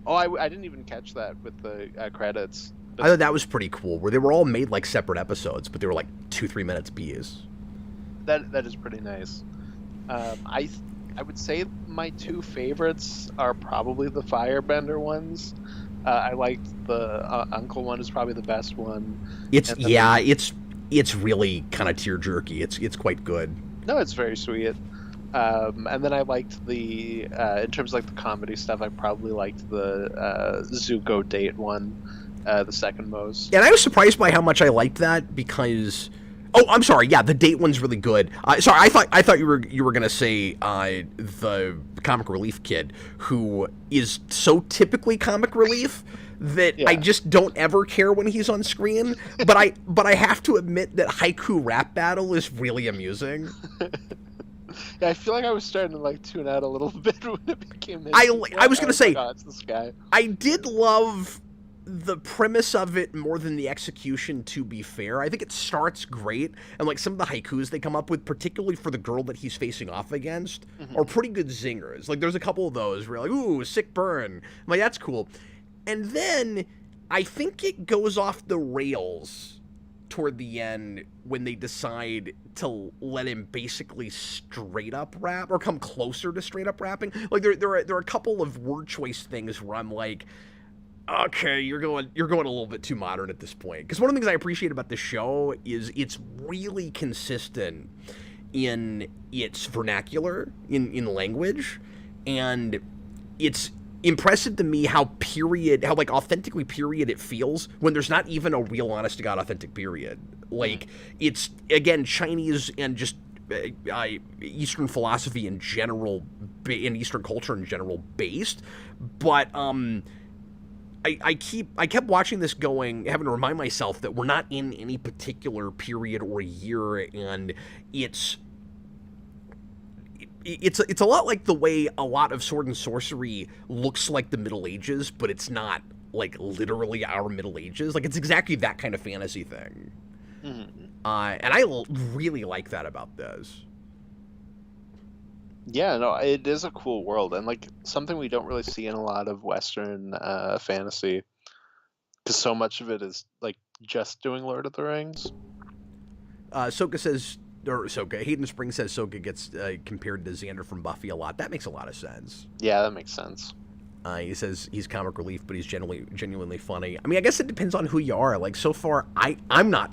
S2: Oh, I didn't even catch that with the credits.
S1: I thought that was pretty cool, where they were all made like separate episodes, but they were like 2-3 minutes apiece.
S2: That is pretty nice. I would say my two favorites are probably the Firebender ones. I liked the Uncle one is probably the best one.
S1: It's really kind of tear jerky. It's quite good.
S2: No, it's very sweet. And then I liked the in terms of like the comedy stuff, I probably liked the Zuko date one, the second most.
S1: And I was surprised by how much I liked that, because Oh, I'm sorry. Yeah, the date one's really good. Sorry, I thought you were gonna say the comic relief kid, who is so typically comic relief that I just don't ever care when he's on screen. But I have to admit that Haiku Rap Battle is really amusing.
S2: Yeah, I feel like I was starting to like tune out a little bit when it became this.
S1: I was gonna say,
S2: oh, it's this guy.
S1: I did love the premise of it more than the execution, to be fair. I think it starts great, and like some of the haikus they come up with, particularly for the girl that he's facing off against, are pretty good zingers. Like there's a couple of those where you're like, ooh, sick burn. I'm like, that's cool. And then I think it goes off the rails toward the end when they decide to let him basically straight up rap, or come closer to straight up rapping. Like there are a couple of word choice things where I'm like, okay, you're going a little bit too modern at this point. Because one of the things I appreciate about the show is it's really consistent in its vernacular, in language, and it's impressive to me how like authentically period it feels when there's not even a real honest to God authentic period. Like it's, again, Chinese and just Eastern philosophy in general, and Eastern culture in general based, but I kept watching this going, having to remind myself that we're not in any particular period or year, and it's a lot like the way a lot of sword and sorcery looks like the Middle Ages, but it's not like literally our Middle Ages. Like it's exactly that kind of fantasy thing. And I really like that about this.
S2: Yeah, no, it is a cool world, and like something we don't really see in a lot of Western fantasy, because so much of it is like just doing Lord of the Rings.
S1: Hayden Spring says Soka gets compared to Xander from Buffy a lot. That makes a lot of sense.
S2: Yeah, that makes sense.
S1: He says he's comic relief, but he's genuinely funny. I mean, I guess it depends on who you are. Like so far, I'm not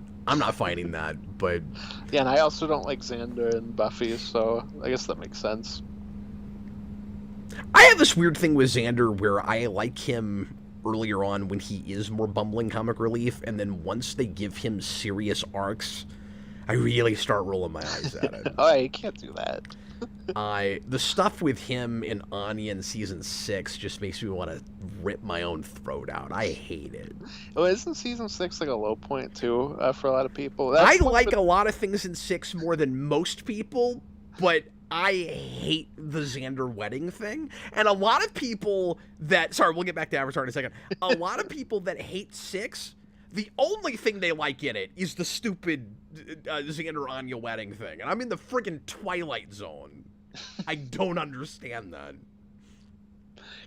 S1: finding that, but
S2: yeah, and I also don't like Xander and Buffy, so I guess that makes sense.
S1: I have this weird thing with Xander where I like him earlier on when he is more bumbling comic relief, and then once they give him serious arcs, I really start rolling my eyes at it.
S2: Oh, you can't do that.
S1: The stuff with him in Anya in season 6 just makes me want to rip my own throat out. I hate it.
S2: Oh, isn't season 6 like a low point too for a lot of people?
S1: I like a lot of things in 6 more than most people, but I hate the Xander wedding thing. And a lot of people that... Sorry, we'll get back to Avatar in a second. A lot of people that hate 6... The only thing they like in it is the stupid Xander Anya wedding thing. And I'm in the friggin' Twilight Zone. I don't understand that.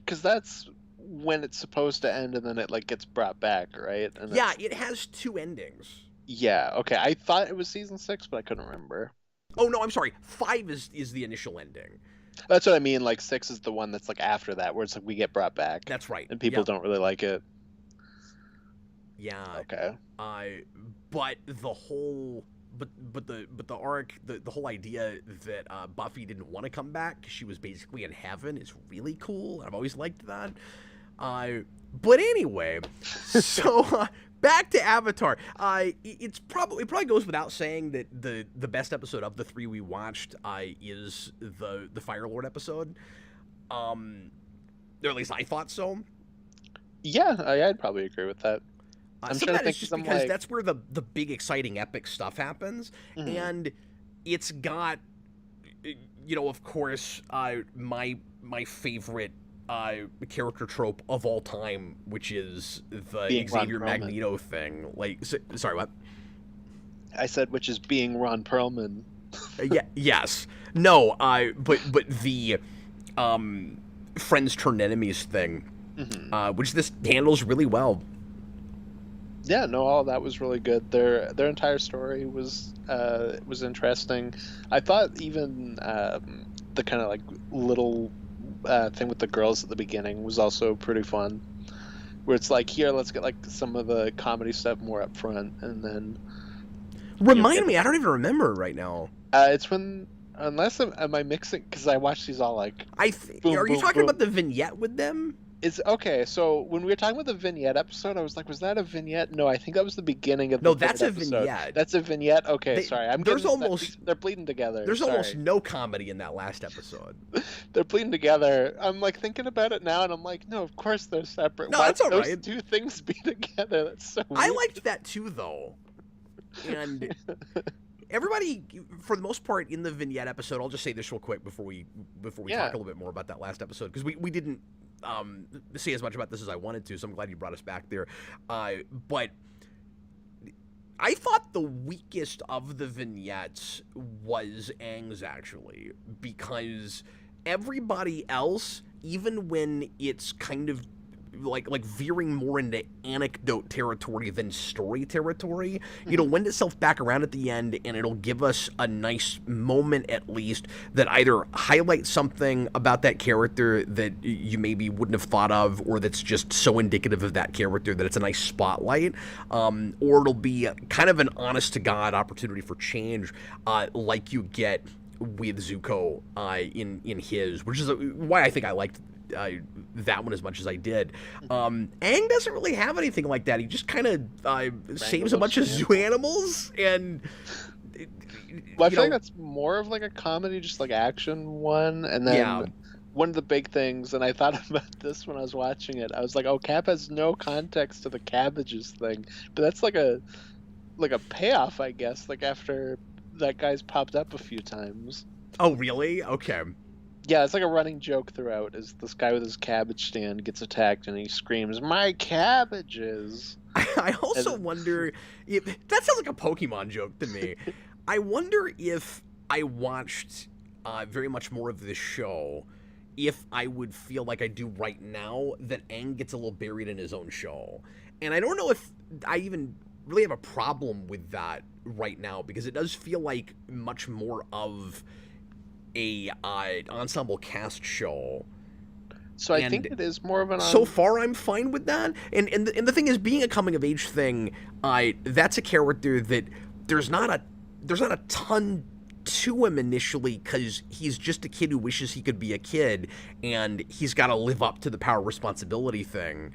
S2: Because that's when it's supposed to end, and then it like gets brought back, right? And
S1: yeah, it has 2 endings.
S2: Yeah, okay. I thought it was season 6, but I couldn't remember.
S1: Oh, no, I'm sorry. 5 is the initial ending.
S2: That's what I mean. Like 6 is the one that's like after that, where it's like we get brought back.
S1: That's right.
S2: And people don't really like it.
S1: Yeah.
S2: Okay.
S1: But the whole, but the arc, the whole idea that Buffy didn't want to come back because she was basically in heaven is really cool. I've always liked that. But anyway, so back to Avatar. It probably goes without saying that the best episode of the 3 we watched is the Fire Lord episode. Or at least I thought so.
S2: Yeah, I'd probably agree with that.
S1: I'm trying to think, just because like... that's where the big, exciting, epic stuff happens, and it's got, of course, my favorite character trope of all time, which is the being Xavier Magneto thing. Like, sorry, what?
S2: I said, which is being Ron Perlman.
S1: Yes. No. But the friends turn enemies thing, which this handles really well.
S2: Yeah, no, all that was really good. Their entire story was interesting. I thought even the kind of like little thing with the girls at the beginning was also pretty fun. Where it's like, here, let's get like some of the comedy stuff more up front, and then
S1: remind me. I don't even remember right now.
S2: It's when, unless am I mixing? Because I watched these all like.
S1: Are you talking about the vignette with them?
S2: It's okay. So when we were talking about the Vignette episode, I was like, was that a Vignette? No, I think that was the beginning of the
S1: No,
S2: third
S1: that's a
S2: episode.
S1: Vignette.
S2: That's a Vignette. Okay,
S1: They,
S2: sorry. I'm
S1: there's
S2: getting
S1: almost
S2: they're bleeding together.
S1: there's almost
S2: Sorry.
S1: no comedy in that last episode.
S2: They're bleeding together. I'm like thinking about it now, and I'm like, no, of course they're separate.
S1: No,
S2: Why
S1: that's
S2: would
S1: all
S2: those
S1: right.
S2: two things be together? That's so weird.
S1: I liked that too, though. And everybody, for the most part, in the Vignette episode, I'll just say this real quick before we
S2: Yeah.
S1: talk a little bit more about that last episode, because we didn't say as much about this as I wanted to, so I'm glad you brought us back there. But I thought the weakest of the vignettes was Aang's, actually, because everybody else, even when it's kind of like veering more into anecdote territory than story territory, it'll lend itself back around at the end, and it'll give us a nice moment at least that either highlights something about that character that you maybe wouldn't have thought of, or that's just so indicative of that character that it's a nice spotlight, or it'll be kind of an honest to God opportunity for change, like you get with Zuko in his, which is why I think I liked that one as much as I did. Aang doesn't really have anything like that. He just kind of saves a bunch of zoo animals, and
S2: well, I feel like that's more of like a comedy, just like action one. And then one of the big things, and I thought about this when I was watching it, I was like, oh, Cap has no context to the cabbages thing, but that's like a payoff, I guess, like after that guy's popped up a few times.
S1: Oh, really? Okay.
S2: Yeah, it's like a running joke throughout, is this guy with his cabbage stand gets attacked and he screams, "My cabbages!"
S1: I also wonder if that sounds like a Pokemon joke to me. I wonder if I watched very much more of this show, if I would feel like I do right now, that Aang gets a little buried in his own show. And I don't know if I even really have a problem with that right now, because it does feel like much more of a ensemble cast show.
S2: So I think it is more of an.
S1: So far, I'm fine with that. And the thing is, being a coming of age thing, that's a character that there's not a ton to him initially, because he's just a kid who wishes he could be a kid, and he's got to live up to the power responsibility thing.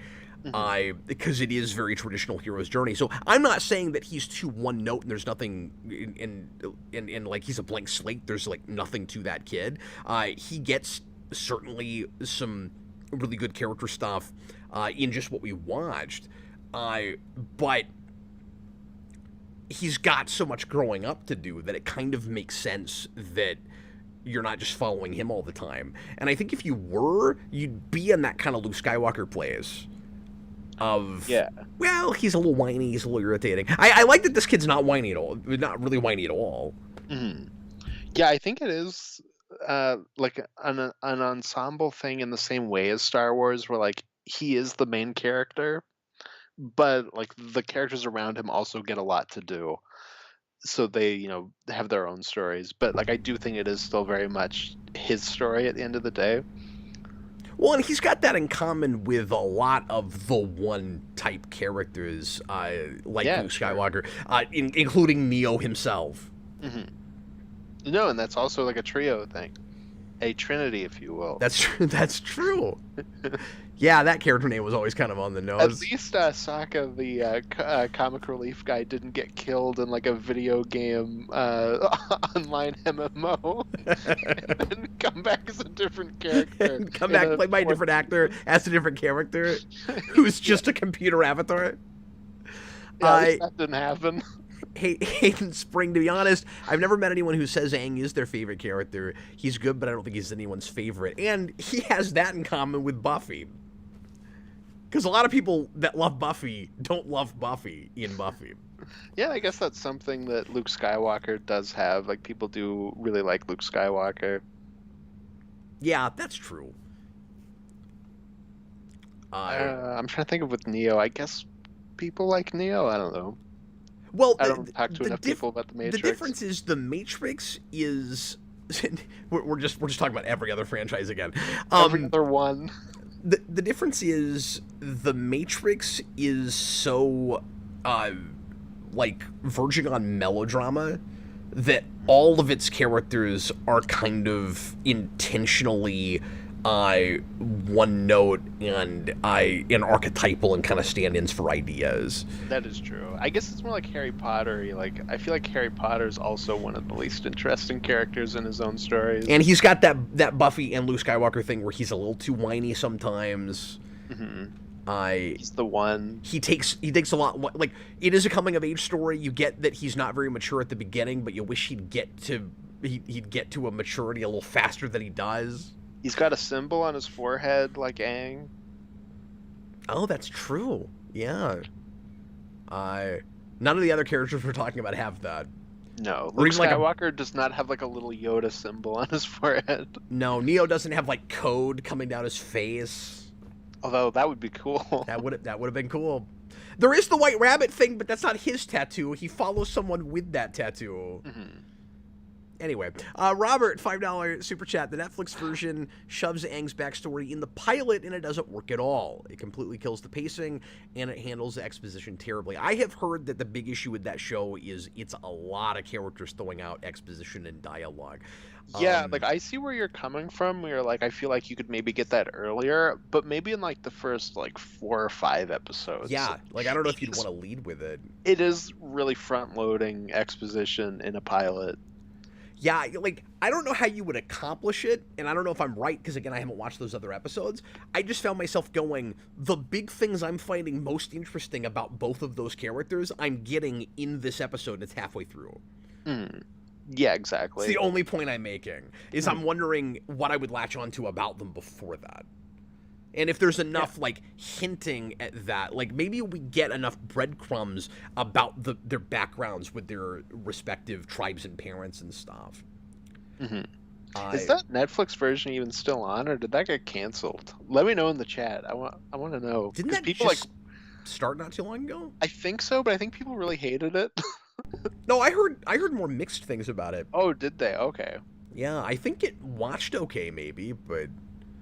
S1: Because it is very traditional hero's journey. So I'm not saying that he's too one note and there's nothing in like he's a blank slate. There's like nothing to that kid. He gets certainly some really good character stuff in just what we watched. But he's got so much growing up to do that it kind of makes sense that you're not just following him all the time. And I think if you were, you'd be in that kind of Luke Skywalker place. Well, he's a little whiny, he's a little irritating. I like that this kid's not whiny at all, not really whiny at all.
S2: Mm-hmm. Yeah, I think it is like an ensemble thing in the same way as Star Wars, where like he is the main character, but like the characters around him also get a lot to do, so they have their own stories. But like I do think it is still very much his story at the end of the day.
S1: Well, and he's got that in common with a lot of the one type characters, like Luke Skywalker, including Neo himself.
S2: Mm-hmm. No, and that's also like a trio thing, a trinity, if you will.
S1: That's true. Yeah, that character name was always kind of on the nose.
S2: At least Sokka, the comic relief guy, didn't get killed in like a video game online MMO, and then come back as a different character.
S1: Come back played by a different actor as a different character, who's just a computer avatar.
S2: Yeah, at least that didn't happen.
S1: Hayden Spring, to be honest, I've never met anyone who says Aang is their favorite character. He's good, but I don't think he's anyone's favorite. And he has that in common with Buffy. Because a lot of people that love Buffy don't love Buffy in Buffy.
S2: Yeah, I guess that's something that Luke Skywalker does have. Like, people do really like Luke Skywalker.
S1: Yeah, that's true.
S2: I'm trying to think of with Neo. I guess people like Neo. I don't know.
S1: Well,
S2: I don't talk to enough people about the Matrix.
S1: The difference is the Matrix is we're just talking about every other franchise again.
S2: Every other one.
S1: The difference is the Matrix is so like verging on melodrama that all of its characters are kind of intentionally one note and archetypal and kind of stand-ins for ideas.
S2: That is true. I guess it's more like Harry Potter. Like, I feel like Harry Potter is also one of the least interesting characters in his own stories.
S1: And he's got that Buffy and Luke Skywalker thing where he's a little too whiny sometimes.
S2: He's the one.
S1: He takes a lot. Like, it is a coming of age story. You get that he's not very mature at the beginning, but you wish he'd get to a maturity a little faster than he does.
S2: He's got a symbol on his forehead like Aang.
S1: Oh, that's true. Yeah. None of the other characters we're talking about have that.
S2: No, Luke Skywalker does not have like a little Yoda symbol on his forehead.
S1: No, Neo doesn't have like code coming down his face.
S2: Although that would be cool.
S1: That would have been cool. There is the White Rabbit thing, but that's not his tattoo. He follows someone with that tattoo. Anyway, Robert, $5 super chat. The Netflix version shoves Aang's backstory in the pilot, and it doesn't work at all. It completely kills the pacing, and it handles the exposition terribly. I have heard that the big issue with that show is it's a lot of characters throwing out exposition and dialogue.
S2: Yeah, like, I see where you're coming from. Where, like, I feel like you could maybe get that earlier, but maybe in, like, the first, like, 4 or 5 episodes.
S1: Yeah, like, I don't know if you'd want to lead with it.
S2: It is really front-loading exposition in a pilot.
S1: Yeah, like, I don't know how you would accomplish it, and I don't know if I'm right, because, again, I haven't watched those other episodes. I just found myself going, the big things I'm finding most interesting about both of those characters, I'm getting in this episode, and it's halfway through.
S2: Yeah, exactly.
S1: It's the only point I'm making, is I'm wondering what I would latch onto about them before that. And if there's enough, like, hinting at that, like, maybe we get enough breadcrumbs about their backgrounds with their respective tribes and parents and stuff.
S2: Is that Netflix version even still on, or did that get canceled? Let me know in the chat. I want to know.
S1: Didn't that people just start not too long ago?
S2: I think so, but I think people really hated it.
S1: No, I heard more mixed things about it.
S2: Oh, did they? Okay.
S1: Yeah, I think it watched okay, maybe, but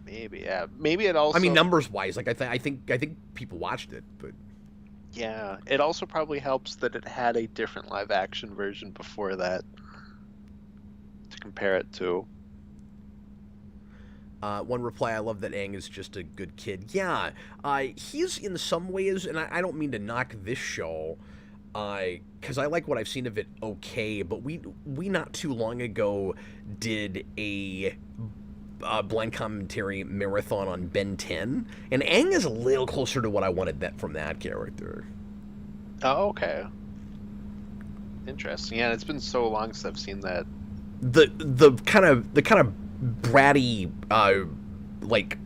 S2: maybe, yeah, maybe it also.
S1: I mean, numbers wise, like I think people watched it, but
S2: yeah, it also probably helps that it had a different live action version before that to compare it to.
S1: One reply, I love that Aang is just a good kid. Yeah, he's in some ways, and I don't mean to knock this show, because I like what I've seen of it okay, but we not too long ago did a blind commentary marathon on Ben 10, and Aang is a little closer to what I wanted from that character.
S2: Oh, okay. Interesting. Yeah, it's been so long since I've seen that.
S1: The kind of bratty, like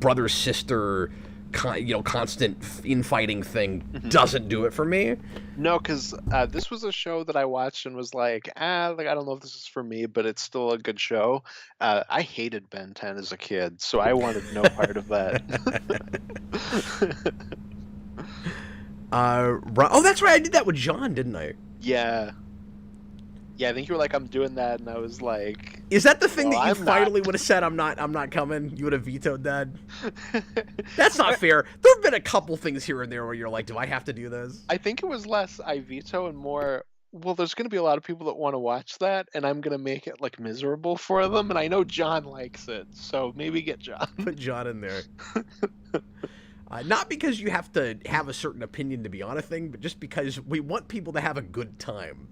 S1: brother sister, constant infighting thing doesn't do it for me.
S2: No, because this was a show that I watched and was like, I don't know if this is for me, but it's still a good show. I hated Ben 10 as a kid, so I wanted no part of that.
S1: Oh, that's right. I did that with John, didn't I?
S2: Yeah. Yeah, I think you were like, I'm doing that, and I was like,
S1: is that the thing that you finally would have said, I'm not coming? You would have vetoed that? That's not fair. There have been a couple things here and there where you're like, do I have to do this?
S2: I think it was less I veto and more, well, there's going to be a lot of people that want to watch that, and I'm going to make it, like, miserable for them, and I know John likes it, so maybe get John.
S1: Put John in there. Not because you have to have a certain opinion to be on a thing, but just because we want people to have a good time.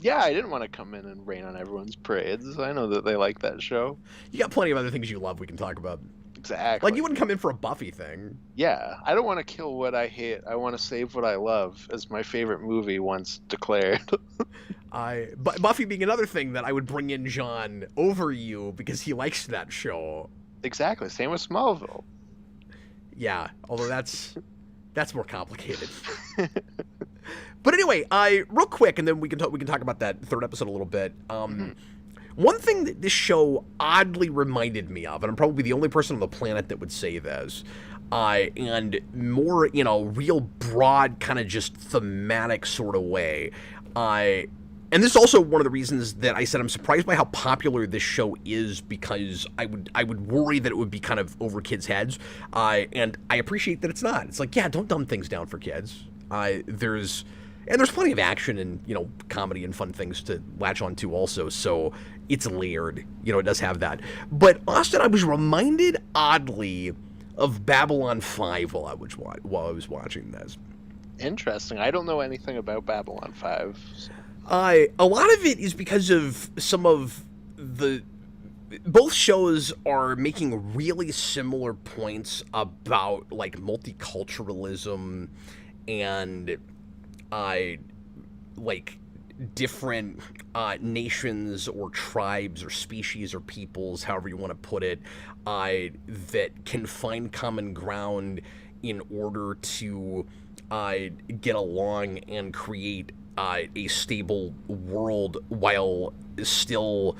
S2: Yeah, I didn't want to come in and rain on everyone's parades. I know that they like that show.
S1: You got plenty of other things you love we can talk about.
S2: Exactly.
S1: Like, you wouldn't come in for a Buffy thing.
S2: Yeah, I don't want to kill what I hate. I want to save what I love, as my favorite movie once declared.
S1: But Buffy being another thing that I would bring in John over you because he likes that show.
S2: Exactly. Same with Smallville. Yeah,
S1: although that's more complicated. But anyway, real quick, and then we can talk about that third episode a little bit. One thing that this show oddly reminded me of, and I'm probably the only person on the planet that would say this, and more, real broad kind of just thematic sort of way. And this is also one of the reasons that I said I'm surprised by how popular this show is, because I would worry that it would be kind of over kids' heads. And I appreciate that it's not. It's like, yeah, don't dumb things down for kids. And there's plenty of action and, comedy and fun things to latch on to also, so it's layered. It does have that. But, Austin, I was reminded, oddly, of Babylon 5 while I was watching this.
S2: Interesting. I don't know anything about Babylon 5. So.
S1: A lot of it is because of some of the... Both shows are making really similar points about, like, multiculturalism and... like different nations or tribes or species or peoples, however you want to put it, that can find common ground in order to get along and create a stable world while still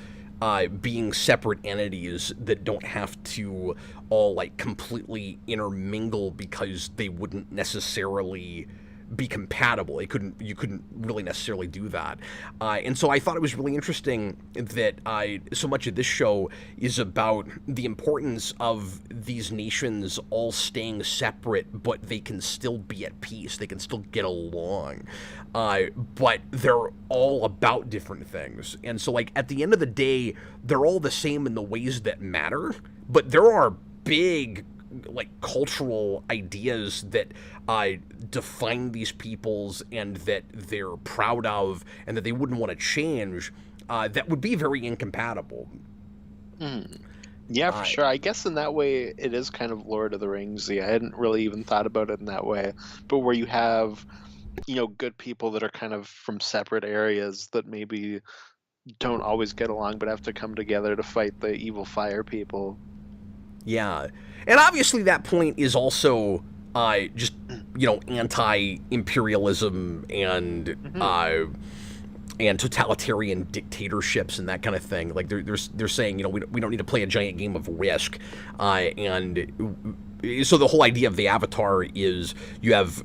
S1: being separate entities that don't have to all like completely intermingle because they wouldn't necessarily be compatible. You couldn't really necessarily do that. And so I thought it was really interesting that so much of this show is about the importance of these nations all staying separate, but they can still be at peace. They can still get along. But they're all about different things. And so, like, at the end of the day, they're all the same in the ways that matter, but there are big like cultural ideas that define these peoples and that they're proud of and that they wouldn't want to change, that would be very incompatible.
S2: Yeah, for sure. I guess in that way it is kind of Lord of the Ringsy. I hadn't really even thought about it in that way, but where you have good people that are kind of from separate areas that maybe don't always get along but have to come together to fight the evil fire people.
S1: Yeah. And obviously that point is also just, anti-imperialism and totalitarian dictatorships and that kind of thing. Like they're saying, we don't need to play a giant game of Risk. And so the whole idea of the Avatar is you have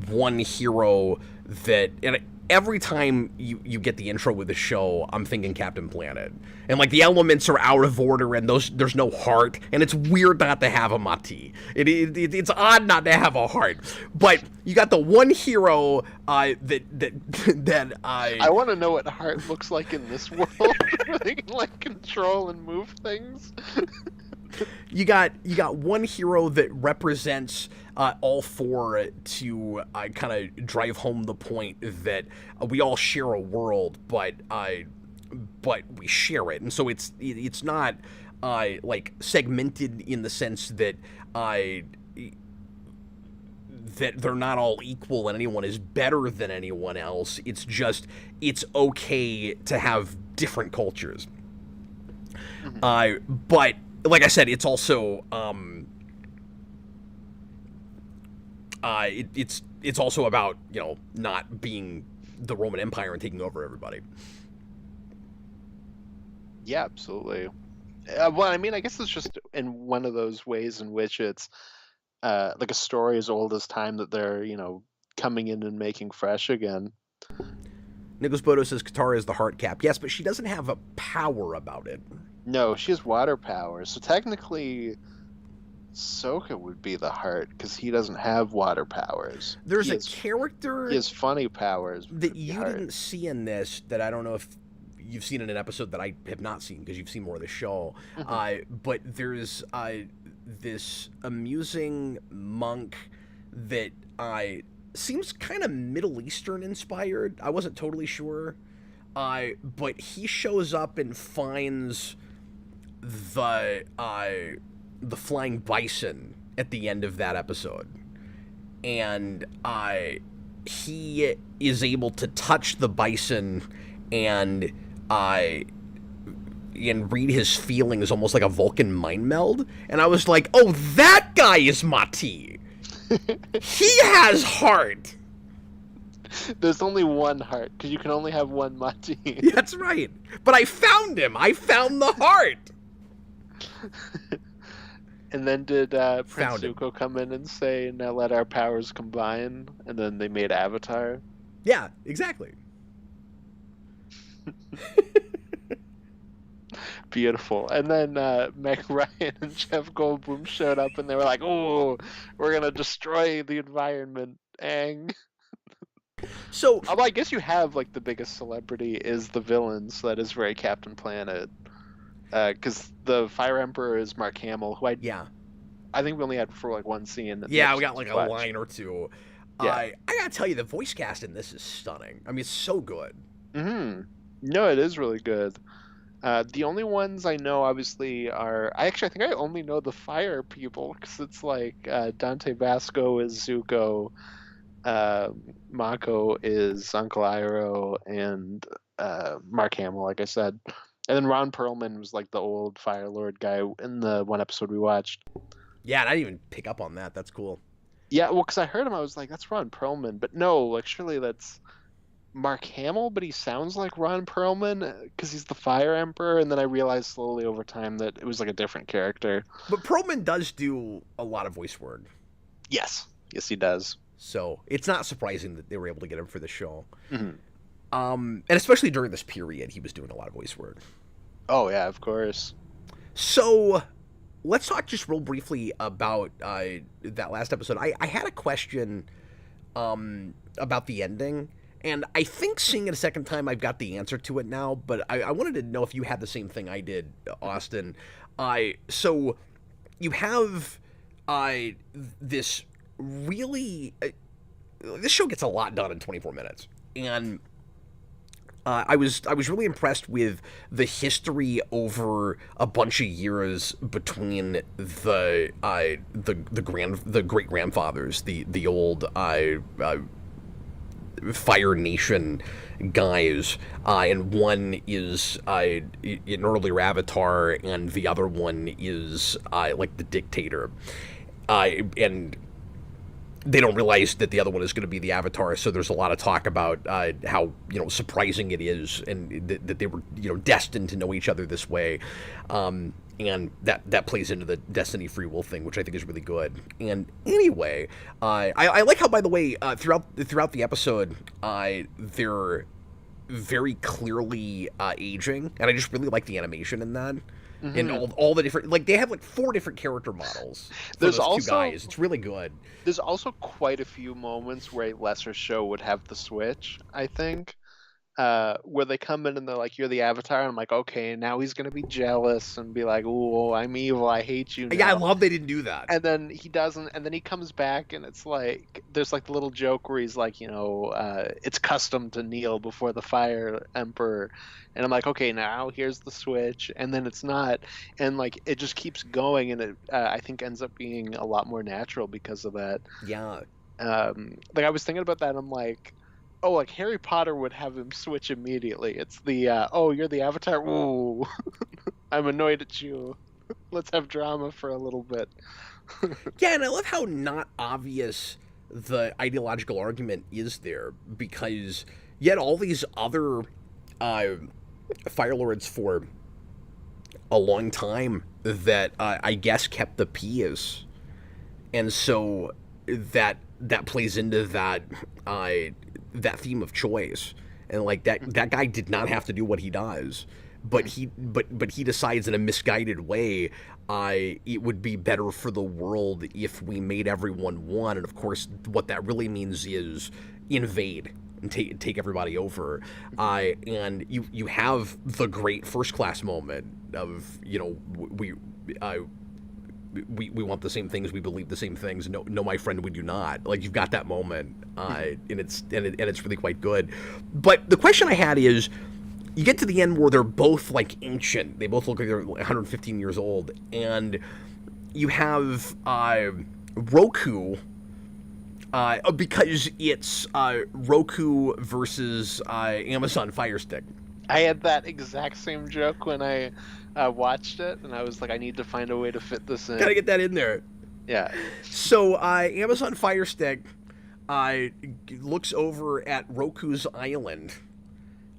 S1: one hero that... And every time you get the intro with the show, I'm thinking Captain Planet. And, like, the elements are out of order, and there's no heart, and it's weird not to have a Mati. It's odd not to have a heart. But you got the one hero that
S2: I want to know what heart looks like in this world, where they can, like, control and move things.
S1: You got one hero that represents all four to kind of drive home the point that we all share a world, but we share it, and so it's not like segmented in the sense that that they're not all equal and anyone is better than anyone else. It's just it's okay to have different cultures. But like I said, it's also it's also about not being the Roman Empire and taking over everybody.
S2: Yeah, absolutely. Well, I mean, I guess it's just in one of those ways in which it's like a story as old as time that they're coming in and making fresh again.
S1: Nicholas Bodo says Katara is the heart cap. Yes, but she doesn't have a power about it.
S2: No, she has water power. So technically, Sokka would be the heart because he doesn't have water powers.
S1: There's a character...
S2: He has funny powers.
S1: That you didn't see in this that I don't know if you've seen in an episode that I have not seen because you've seen more of the show. But there's this amusing monk that seems kind of Middle Eastern inspired. I wasn't totally sure. But he shows up and finds the flying bison at the end of that episode. And he is able to touch the bison and read his feelings almost like a Vulcan mind meld. And I was like, oh, that guy is Mati. He has heart.
S2: There's only one heart, because you can only have one Mati.
S1: That's right. But I found him. I found the heart.
S2: And then did Prince Zuko come in and say, now let our powers combine? And then they made Avatar?
S1: Yeah, exactly.
S2: Beautiful. And then Meg Ryan and Jeff Goldblum showed up and they were like, oh, we're going to destroy the environment. Aang.
S1: So,
S2: Although I guess you have like the biggest celebrity is the villain, so that is very Captain Planet. Because the Fire Emperor is Mark Hamill, who
S1: yeah.
S2: I think we only had for like one scene. In the
S1: Yeah, we got
S2: episodes
S1: like a
S2: watched.
S1: line or two.
S2: Yeah.
S1: I gotta tell you, the voice cast in this is stunning. I mean, it's so good.
S2: Mm-hmm. No, it is really good. The only ones I know, obviously, are I think I only know the fire people because it's like Dante Basco is Zuko, Mako is Uncle Iroh, and Mark Hamill, like I said, and then Ron Perlman was like the old Fire Lord guy in the one episode we watched.
S1: Yeah, and I didn't even pick up on that. That's cool.
S2: Yeah, well, because I heard him, I was like, that's Ron Perlman, but no, like surely that's Mark Hamill, but he sounds like Ron Perlman because he's the Fire Emperor, and then I realized slowly over time that it was like a different character.
S1: But Perlman does do a lot of voice work.
S2: Yes, he does.
S1: So it's not surprising that they were able to get him for the show.
S2: Mm-hmm.
S1: And especially during this period, he was doing a lot of voice work.
S2: Oh yeah, of course.
S1: So let's talk just real briefly about that last episode. I had a question about the ending. And I think seeing it a second time, I've got the answer to it now. But I wanted to know if you had the same thing I did, Austin. So you have this really... this show gets a lot done in 24 minutes. And I was really impressed with the history over a bunch of years between the great grandfathers, the old Fire Nation guys, and one is an earlier Avatar, and the other one is like the dictator, and they don't realize that the other one is going to be the Avatar. So there's a lot of talk about how surprising it is, and that they were destined to know each other this way. And that plays into the Destiny free will thing, which I think is really good. And anyway, I like how, by the way, throughout the episode, they're very clearly aging, and I just really like the animation in that. Mm-hmm. And all the different, like, they have like 4 different character models for those two guys. It's really good.
S2: There's also quite a few moments where a lesser show would have the switch, I think. Where they come in and they're like, "You're the Avatar," and I'm like, "Okay." And now he's gonna be jealous and be like, "Ooh, I'm evil. I hate you now."
S1: Yeah, I love they didn't do that.
S2: And then he doesn't, and then he comes back, and it's like there's like the little joke where he's like, it's custom to kneel before the Fire Emperor, and I'm like, "Okay, now here's the switch," and then it's not, and like it just keeps going, and it I think ends up being a lot more natural because of that.
S1: Yeah.
S2: Like I was thinking about that, and I'm like. Oh, like Harry Potter would have him switch immediately. It's the, oh, you're the Avatar? Ooh, I'm annoyed at you. Let's have drama for a little bit.
S1: Yeah, and I love how not obvious the ideological argument is there, because yet all these other Fire Lords for a long time that I guess kept the peace. And so that plays into that that theme of choice, and like that guy did not have to do what he does, but he decides in a misguided way it would be better for the world if we made everyone one. And of course what that really means is invade and take everybody over, and you have the great first class moment of we want the same things, we believe the same things. No, my friend, we do not. Like, you've got that moment, and it's really quite good. But the question I had is, you get to the end where they're both like ancient. They both look like they're 115 years old, and you have Roku. Because it's Roku versus Amazon Fire Stick.
S2: I had that exact same joke when I watched it, and I was like, I need to find a way to fit this in.
S1: Gotta get that in there.
S2: Yeah.
S1: So Amazon Fire Stick looks over at Roku's island,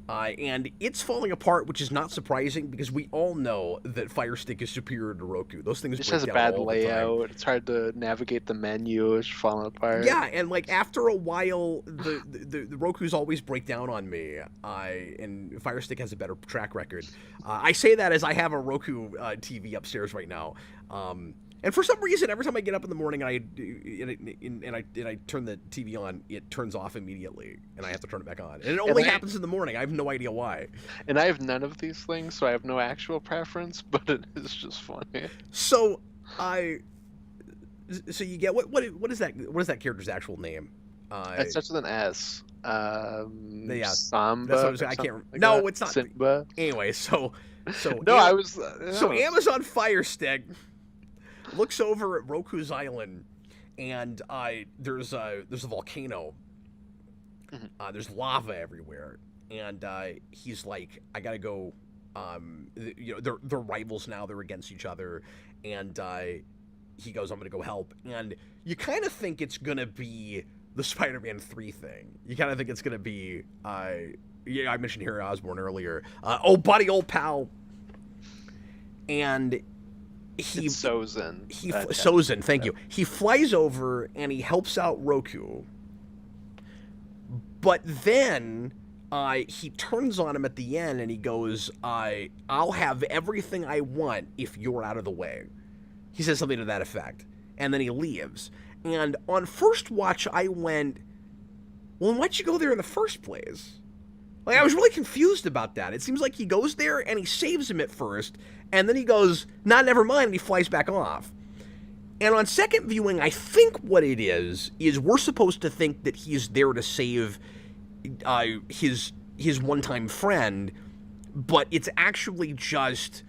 S1: and it's falling apart, which is not surprising because we all know that Fire Stick is superior to Roku. Those things
S2: just
S1: break
S2: has a
S1: down
S2: bad
S1: all the
S2: layout.
S1: time.
S2: It's hard to navigate the menu. It's falling apart.
S1: Yeah, and like after a while, the Roku's always break down on me. And Fire Stick has a better track record. I say that as I have a Roku TV upstairs right now. And for some reason, every time I get up in the morning and I turn the TV on, it turns off immediately, and I have to turn it back on. And it only happens in the morning. I have no idea why.
S2: And I have none of these things, so I have no actual preference, but it is just funny.
S1: So you get what is that? What is that character's actual name?
S2: It starts with an S.
S1: Yeah,
S2: Samba.
S1: That's what I was. I can't. No, it's not.
S2: Simba.
S1: Anyway, so
S2: no, I was.
S1: So Amazon Fire Stick looks over at Roku's island, and there's a volcano.
S2: Mm-hmm.
S1: There's lava everywhere, and he's like, I gotta go. They're rivals now. They're against each other, and he goes, I'm gonna go help. And you kind of think it's gonna be the Spider-Man 3 thing. You kind of think it's gonna be I mentioned Harry Osborn earlier. Oh, buddy, old pal. And
S2: it's Sozin.
S1: Sozin, thank you. He flies over and he helps out Roku. But then he turns on him at the end and he goes, I'll have everything I want if you're out of the way. He says something to that effect. And then he leaves. And on first watch, I went, well, why'd you go there in the first place? Like, I was really confused about that. It seems like he goes there and he saves him at first, and then he goes, nah, never mind, and he flies back off. And on second viewing, I think what it is we're supposed to think that he's there to save his one-time friend, but it's actually just,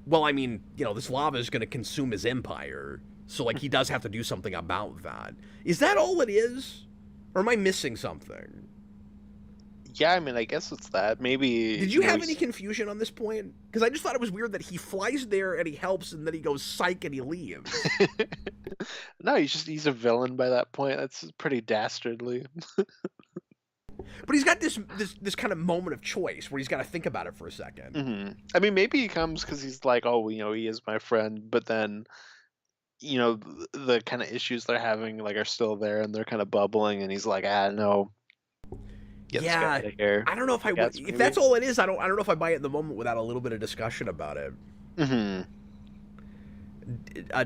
S1: well, I mean, this lava is going to consume his empire, so, like, he does have to do something about that. Is that all it is? Or am I missing something?
S2: Yeah, I mean, I guess it's that. Maybe...
S1: Did you have any confusion on this point? Because I just thought it was weird that he flies there and he helps and then he goes psych and he leaves.
S2: No, he's a villain by that point. That's pretty dastardly.
S1: But he's got this kind of moment of choice where he's got to think about it for a second.
S2: Mm-hmm. I mean, maybe he comes because he's like, oh, he is my friend, but then... the kind of issues they're having like are still there and they're kind of bubbling and he's like, no. Get this guy out of here.
S1: I don't know if I would, if that's all it is. I don't know if I buy it in the moment without a little bit of discussion about it.
S2: Mm-hmm.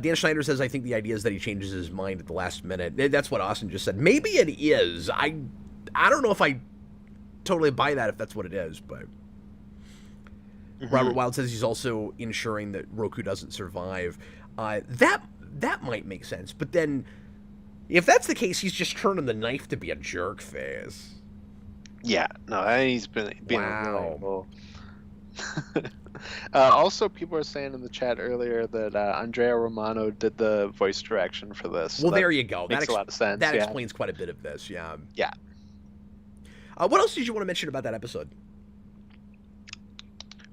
S1: Dan Schneider says, I think the idea is that he changes his mind at the last minute. That's what Austin just said. Maybe it is. I don't know if I totally buy that if that's what it is, but mm-hmm. Robert Wild says he's also ensuring that Roku doesn't survive. That might make sense, but then if that's the case, he's just turning the knife to be a jerk face.
S2: Yeah, no, he's been
S1: wow.
S2: Also, people are saying in the chat earlier that Andrea Romano did the voice direction for this.
S1: Well, there you go.
S2: Makes a lot of sense.
S1: That explains quite a bit of this. Yeah.
S2: Yeah.
S1: What else did you want to mention about that episode?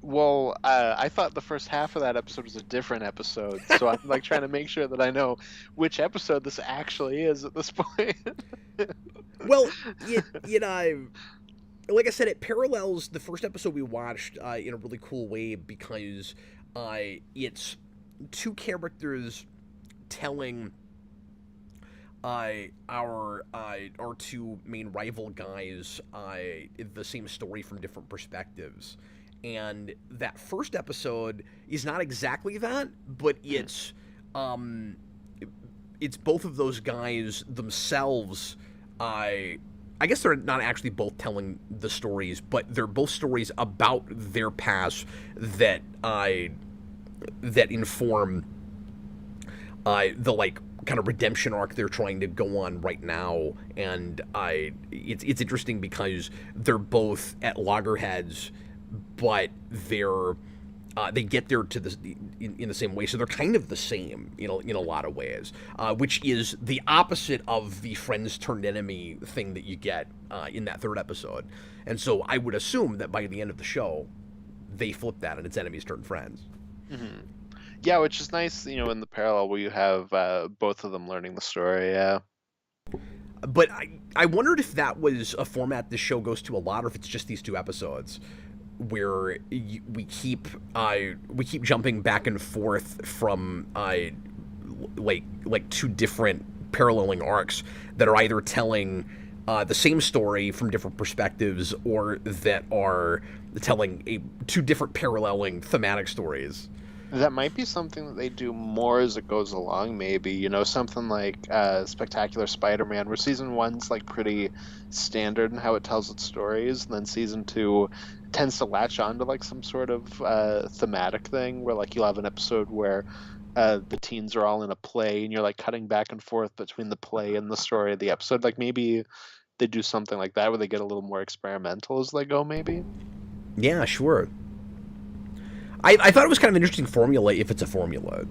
S2: Well, I thought the first half of that episode was a different episode, so I'm like trying to make sure that I know which episode this actually is at this point.
S1: Well, like I said, it parallels the first episode we watched in a really cool way because it's two characters telling our two main rival guys the same story from different perspectives. And that first episode is not exactly that, but it's both of those guys themselves. I guess they're not actually both telling the stories, but they're both stories about their past that inform the like kind of redemption arc they're trying to go on right now. And it's interesting because they're both at loggerheads, but they get there to in the same way, so they're kind of the same in a lot of ways, which is the opposite of the friends turned enemy thing that you get in that third episode. And so I would assume that by the end of the show, they flip that and it's enemies turned friends.
S2: Mm-hmm. Yeah, which is nice, in the parallel where you have both of them learning the story. Yeah.
S1: But I wondered if that was a format this show goes to a lot, or if it's just these two episodes, where we keep jumping back and forth from like two different paralleling arcs that are either telling the same story from different perspectives, or that are telling two different paralleling thematic stories.
S2: That might be something that they do more as it goes along, maybe. You know, something like Spectacular Spider-Man, where season one's like pretty standard in how it tells its stories, and then season two tends to latch on to like some sort of thematic thing, where like you'll have an episode where the teens are all in a play, and you're like cutting back and forth between the play and the story of the episode. Like maybe they do something like that where they get a little more experimental as they go, maybe.
S1: Yeah, sure. I thought it was kind of an interesting formula if it's a formula.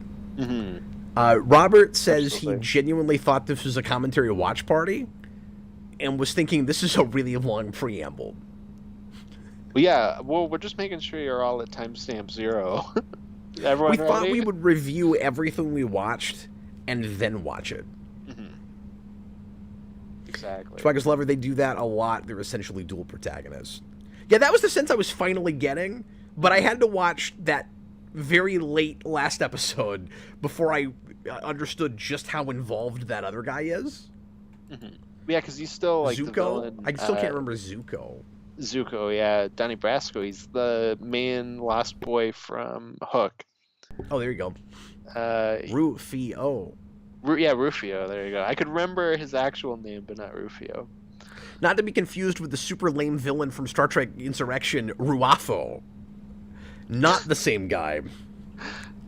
S1: Robert says
S2: Absolutely.
S1: he genuinely thought this was a commentary watch party and was thinking this is a really long preamble.
S2: Well, yeah, well, we're just making sure you're all at timestamp 0. Everyone
S1: We thought
S2: ready?
S1: we would review everything we watched and then watch it.
S2: Exactly.
S1: Swagger's Lover, they do that a lot. They're essentially dual protagonists. Yeah, that was the sense I was finally getting, but I had to watch that very late last episode before I understood just how involved that other guy is.
S2: Yeah, because he's still like the
S1: Zuko?
S2: villain.
S1: I still can't remember Zuko.
S2: Zuko, yeah, Donnie Brasco. He's the main lost boy from Hook.
S1: Oh, there you go. Rufio.
S2: Yeah, Rufio. There you go. I could remember his actual name, but not Rufio.
S1: Not to be confused with the super lame villain from Star Trek Insurrection, Ruafo. Not the same guy.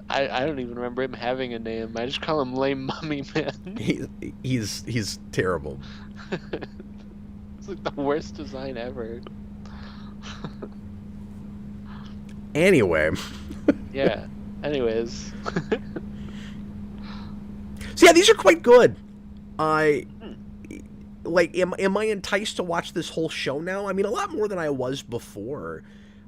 S2: I don't even remember him having a name. I just call him Lame Mummy Man.
S1: He's terrible.
S2: It's like the worst design ever.
S1: Anyway.
S2: Yeah. Anyways.
S1: So yeah, these are quite good. Like, am I enticed to watch this whole show now? I mean, a lot more than I was before.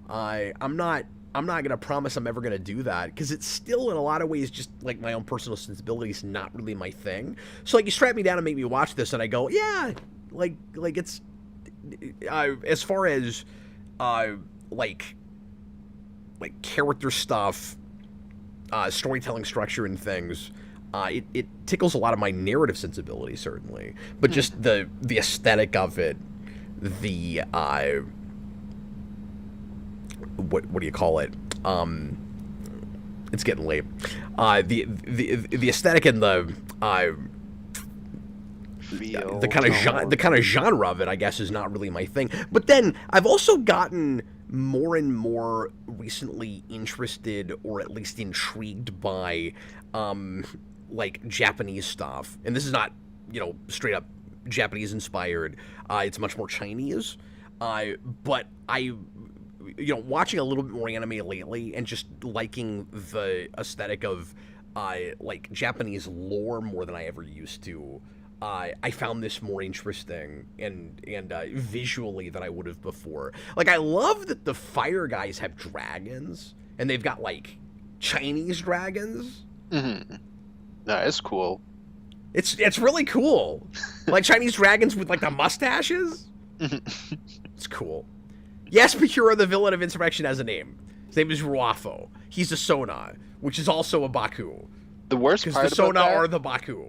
S1: I'm not gonna promise I'm ever gonna do that because it's still in a lot of ways just like my own personal sensibilities, not really my thing. So like, you strap me down and make me watch this, and I go, yeah, like it's as far as like character stuff, storytelling structure and things. It tickles a lot of my narrative sensibility, certainly, but just the aesthetic of it, the what do you call it? It's getting late. The aesthetic and the kind of genre of it, I guess, is not really my thing. But then I've also gotten more and more recently interested, or at least intrigued by like Japanese stuff, and this is not, straight up Japanese inspired. It's much more Chinese. But I, watching a little bit more anime lately, and just liking the aesthetic of like Japanese lore more than I ever used to. I found this more interesting and visually than I would have before. Like, I love that the fire guys have dragons, and they've got like Chinese dragons.
S2: No, it's cool.
S1: It's really cool. Like Chinese dragons with like the mustaches. It's cool. Yes, Bakura, the villain of Insurrection, has a name. His name is Ruafo. He's a Sona, which is also a Baku.
S2: The worst part
S1: because the Sona
S2: about that,
S1: are the Baku.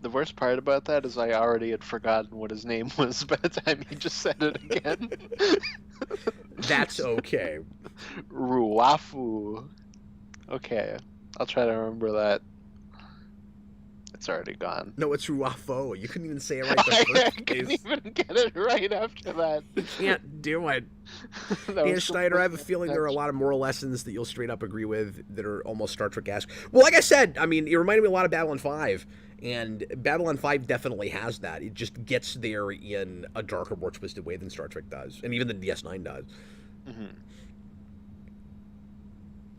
S2: The worst part about that is I already had forgotten what his name was by the time he just said it again.
S1: That's okay.
S2: Ruafu. Okay, I'll try to remember that. It's already gone.
S1: No, it's Ruafo. You couldn't even say it right the first place.
S2: I couldn't even get it right after that.
S1: You can't do it. Dan Schneider, I have a feeling there are a lot of moral lessons that you'll straight up agree with that are almost Star Trek-esque. Well, like I said, I mean, it reminded me a lot of Babylon 5, and Babylon 5 definitely has that. It just gets there in a darker, more twisted way than Star Trek does, and even the DS9 does.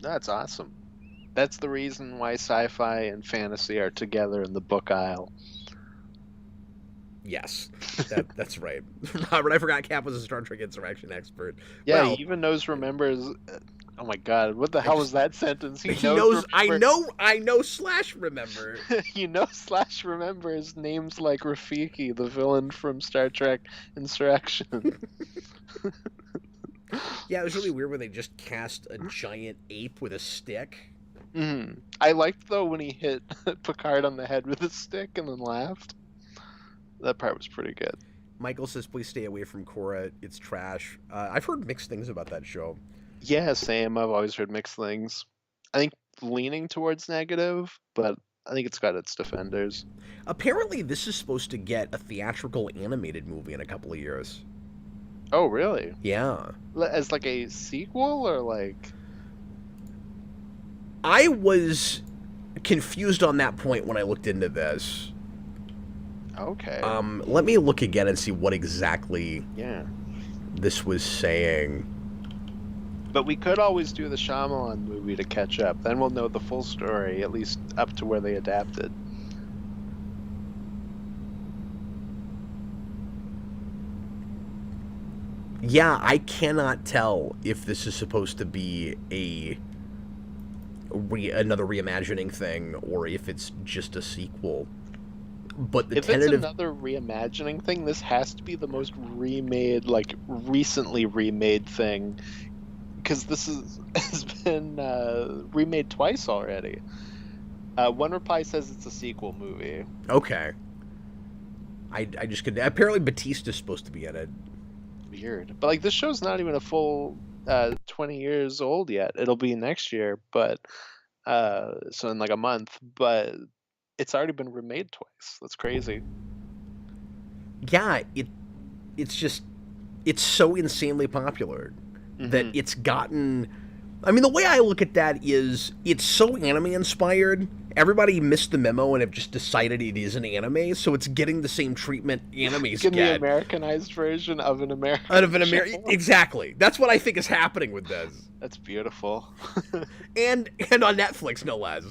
S2: That's awesome. That's the reason why sci-fi and fantasy are together in the book aisle.
S1: Yes, that's right. Robert, I forgot Cap was a Star Trek Insurrection expert.
S2: Yeah,
S1: well,
S2: he even remembers. Oh my God, what the hell was that sentence?
S1: He knows. I know. / remember.
S2: He knows / remembers names like Rafiki, the villain from Star Trek Insurrection.
S1: Yeah, it was really weird when they just cast a giant ape with a stick.
S2: I liked though when he hit Picard on the head with a stick and then laughed. That part was pretty good.
S1: Michael says, please stay away from Korra. It's trash. I've heard mixed things about that show.
S2: Yeah, same. I've always heard mixed things. I think leaning towards negative, but I think it's got its defenders.
S1: Apparently, this is supposed to get a theatrical animated movie in a couple of years.
S2: Oh, really?
S1: Yeah.
S2: As like a sequel or like?
S1: I was confused on that point when I looked into this.
S2: Okay.
S1: Let me look again and see what exactly
S2: Yeah.
S1: this was saying.
S2: But we could always do the Shyamalan movie to catch up. Then we'll know the full story, at least up to where they adapted.
S1: Yeah, I cannot tell if this is supposed to be another reimagining thing or if it's just a sequel. But
S2: if it's another reimagining thing, this has to be the most remade, like recently remade thing, because this has been remade twice already. One reply says it's a sequel movie.
S1: Okay. I just couldn't. Apparently, Batista's supposed to be in it.
S2: Weird, but like this show's not even a full 20 years old yet. It'll be next year, but so in like a month. But it's already been remade twice. That's crazy.
S1: Yeah, it's so insanely popular that it's gotten. I mean, the way I look at that is it's so anime inspired. Everybody missed the memo and have just decided it is an anime, so it's getting the same treatment animes
S2: get.
S1: The
S2: Americanized version of an American.
S1: Exactly. That's what I think is happening with this.
S2: That's beautiful.
S1: and on Netflix, no less.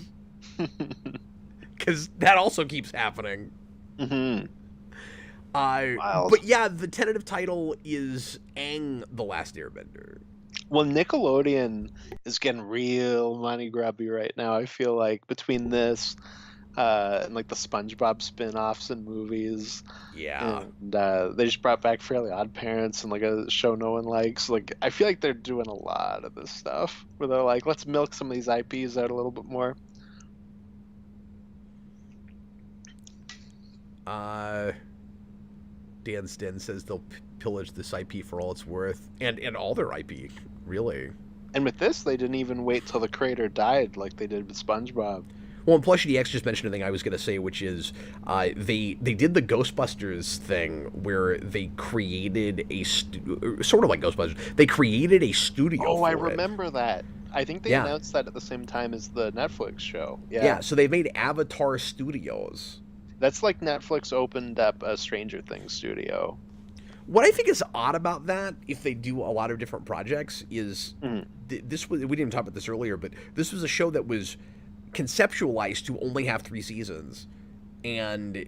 S1: Because that also keeps happening. But yeah, the tentative title is Aang the Last Airbender.
S2: Well, Nickelodeon is getting real money grubby right now. I feel like between this and like the SpongeBob spin-offs and movies.
S1: Yeah.
S2: And they just brought back Fairly Odd Parents and like a show no one likes. Like I feel like they're doing a lot of this stuff where they're like, let's milk some of these IPs out a little bit more.
S1: Dan Sten says they'll pillage this IP for all it's worth, and all their IP, really.
S2: And with this, they didn't even wait till the creator died like they did with SpongeBob.
S1: Well, and Plushy DX just mentioned a thing I was going to say, which is they did the Ghostbusters thing where they created sort of like Ghostbusters. They created a studio.
S2: Oh,
S1: for
S2: I remember that. I think they announced that at the same time as the Netflix show.
S1: Yeah, so they made Avatar Studios.
S2: That's like Netflix opened up a Stranger Things studio.
S1: What I think is odd about that, if they do a lot of different projects, is this was, we didn't talk about this earlier, but this was a show that was conceptualized to only have 3 seasons, and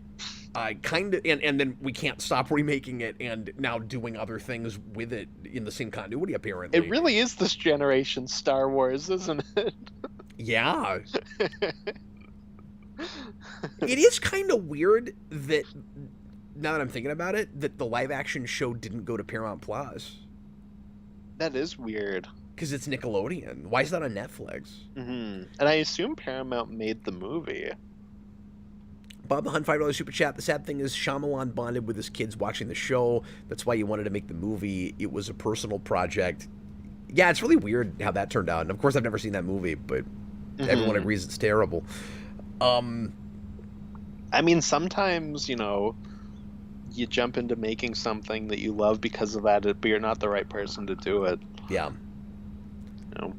S1: and then we can't stop remaking it and now doing other things with it in the same continuity, apparently.
S2: It really is this generation's Star Wars, isn't it?
S1: Yeah. It is kind of weird that, now that I'm thinking about it, that the live action show didn't go to Paramount Plus.
S2: That is weird.
S1: Because it's Nickelodeon. Why is that on Netflix?
S2: And I assume Paramount made the movie.
S1: Bob the Hunt, $5 super chat. The sad thing is Shyamalan bonded with his kids watching the show. That's why he wanted to make the movie. It was a personal project. Yeah, it's really weird how that turned out. And of course, I've never seen that movie, but everyone agrees it's terrible.
S2: I mean, sometimes, you know, you jump into making something that you love because of that, but you're not the right person to do it.
S1: Yeah.
S2: You know?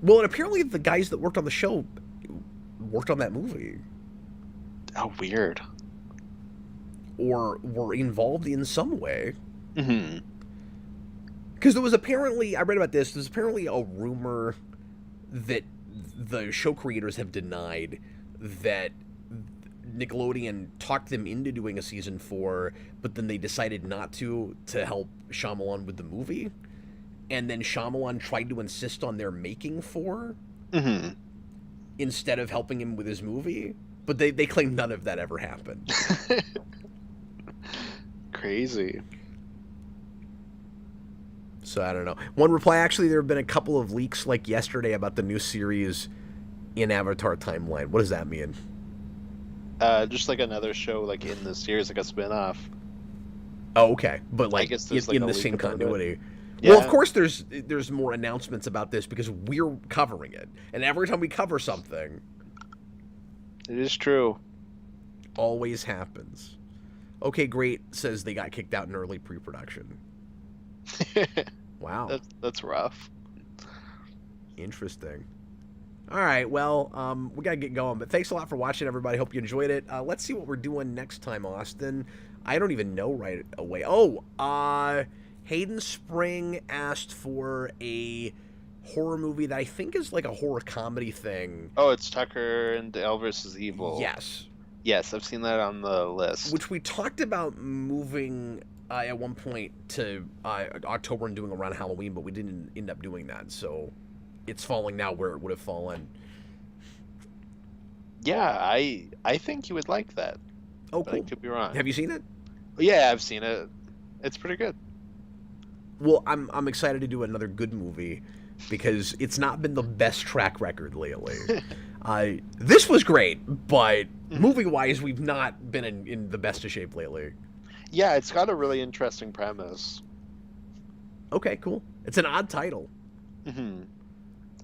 S1: Well, and apparently the guys that worked on the show worked on that movie.
S2: How weird.
S1: Or were involved in some way.
S2: Mm-hmm.
S1: Because there was apparently, I read about this, there's apparently a rumor that the show creators have denied that Nickelodeon talked them into doing a season 4, but then they decided not to help Shyamalan with the movie. And then Shyamalan tried to insist on their making 4 instead of helping him with his movie. But they claim none of that ever happened.
S2: Crazy.
S1: So I don't know. One reply, actually, there have been a couple of leaks like yesterday about the new series in Avatar Timeline. What does that mean?
S2: Just like another show like in the series, like a spin-off.
S1: Oh, okay. But like,
S2: I guess there's
S1: in
S2: like
S1: the same continuity. Well, of
S2: Yeah,
S1: course, there's more announcements about this because we're covering it, and every time we cover something,
S2: it is true.
S1: always happens. Okay, great. Says they got kicked out in early pre-production. Wow,
S2: That's rough.
S1: interesting. All right, well, we gotta get going, but thanks a lot for watching, everybody. Hope you enjoyed it. Let's see what we're doing next time, Austin. I don't even know right away. Oh, Hayden Spring asked for a horror movie that I think is like a horror comedy thing.
S2: Oh, it's Tucker and Dale versus Evil.
S1: Yes.
S2: Yes, I've seen that on the list.
S1: Which we talked about moving at one point to October and doing around Halloween, but we didn't end up doing that, so it's falling now where it would have fallen.
S2: Yeah, I think you would like that.
S1: Oh,
S2: But
S1: cool.
S2: I could be wrong.
S1: Have you seen it?
S2: Yeah, I've seen it. It's pretty good.
S1: Well, I'm excited to do another good movie because it's not been the best track record lately. This was great, but movie-wise, we've not been in the best of shape lately.
S2: Yeah, it's got a really interesting premise.
S1: Okay, cool. It's an odd title.
S2: Hmm.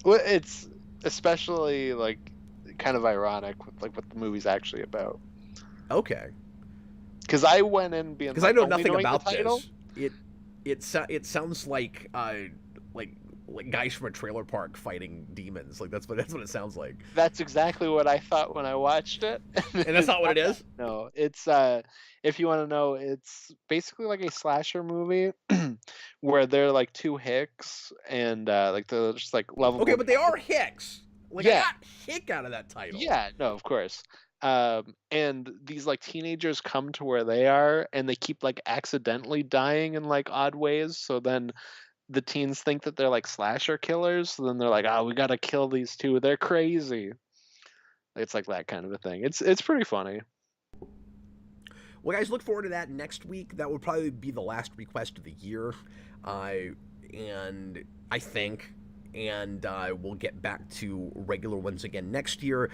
S2: Well, it's especially like kind of ironic with like what the movie's actually about.
S1: Okay.
S2: Because I went in being
S1: Because
S2: like,
S1: I know
S2: only
S1: nothing
S2: knowing the
S1: about
S2: title.
S1: this. It sounds like guys from a trailer park fighting demons. Like that's what it sounds like.
S2: That's exactly what I thought when I watched it.
S1: And that's not what it is?
S2: No, it's if you want to know, it's basically like a slasher movie where they're like two hicks and like they're just like lovable.
S1: Okay, but they are hicks. Like
S2: Yeah.
S1: I got hick out of that title.
S2: Yeah, no, of course. And these like teenagers come to where they are and they keep like accidentally dying in like odd ways. So then the teens think that they're like slasher killers. So then they're like, oh, we gotta kill these two. They're crazy. It's like that kind of a thing. It's pretty funny.
S1: Well, guys, look forward to that next week. That will probably be the last request of the year, and I think, and we'll get back to regular ones again next year.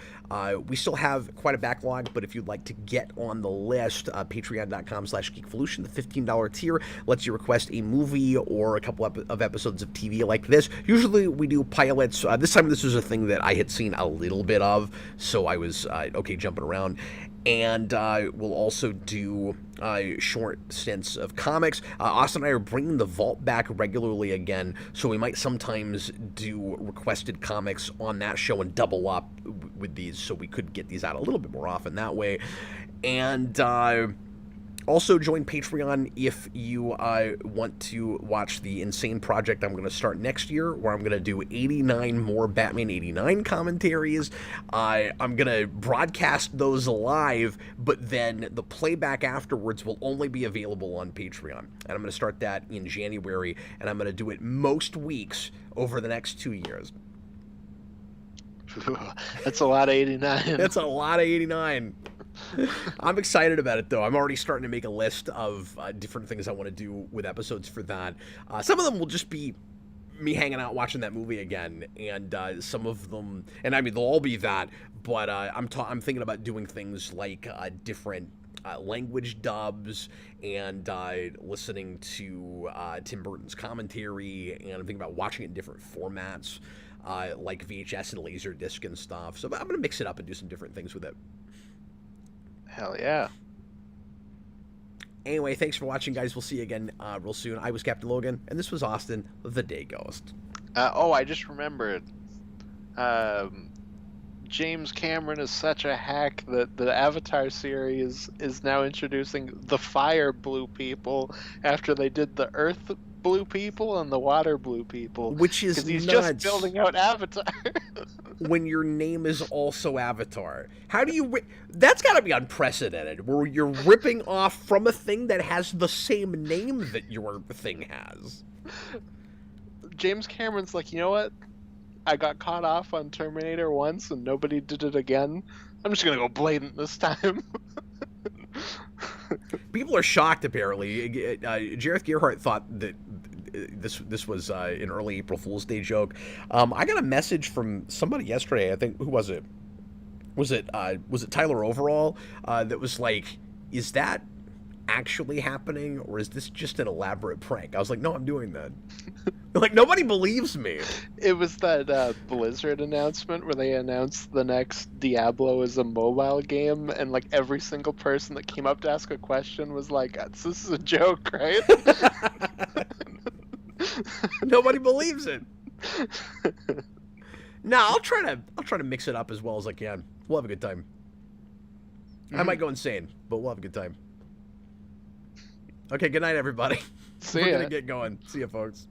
S1: We still have quite a backlog, but if you'd like to get on the list, patreon.com/geekvolution, the $15 tier lets you request a movie or a couple of episodes of TV like this. Usually we do pilots. This time this was a thing that I had seen a little bit of, so I was okay jumping around. And we'll also do short stints of comics. Austin and I are bringing the vault back regularly again, so we might sometimes do requested comics on that show and double up with these, so we could get these out a little bit more often that way. And also join Patreon if you want to watch the insane project I'm going to start next year, where I'm going to do 89 more Batman 89 commentaries. I'm going to broadcast those live, but then the playback afterwards will only be available on Patreon. And I'm going to start that in January, and I'm going to do it most weeks over the next 2 years.
S2: That's a lot of 89.
S1: That's a lot of 89. I'm excited about it, though. I'm already starting to make a list of different things I want to do with episodes for that. Some of them will just be me hanging out watching that movie again, and some of them, and I mean they'll all be that. But I'm thinking about doing things like different language dubs and listening to Tim Burton's commentary, and I'm thinking about watching it in different formats, like VHS and Laserdisc and stuff. So I'm gonna mix it up and do some different things with it.
S2: Hell yeah.
S1: Anyway, thanks for watching, guys. We'll see you again real soon. I was Captain Logan, and this was Austin, the Day Ghost.
S2: I just remembered. James Cameron is such a hack that the Avatar series is now introducing the fire blue people after they did the earth blue people and the water blue people.
S1: Which is
S2: 'cause he's
S1: nuts.
S2: just building out Avatar.
S1: When your name is also Avatar. How do you... That's got to be unprecedented, where you're ripping off from a thing that has the same name that your thing has.
S2: James Cameron's like, you know what? I got caught off on Terminator once and nobody did it again. I'm just going to go blatant this time.
S1: People are shocked, apparently. Jareth Gerhardt thought that this was an early April Fool's Day joke. I got a message from somebody yesterday. I think, who was it? Was it Tyler Overall? That was like, is that actually happening, or is this just an elaborate prank? I was like, no, I'm doing that. Like, nobody believes me.
S2: It was that Blizzard announcement where they announced the next Diablo is a mobile game, and like every single person that came up to ask a question was like, "This is a joke, right?"
S1: Nobody believes it. Nah, I'll try to mix it up as well as I can. We'll have a good time. I might go insane, but we'll have a good time. Okay, good night, everybody.
S2: See
S1: We're
S2: ya.
S1: gonna get going. See ya, folks.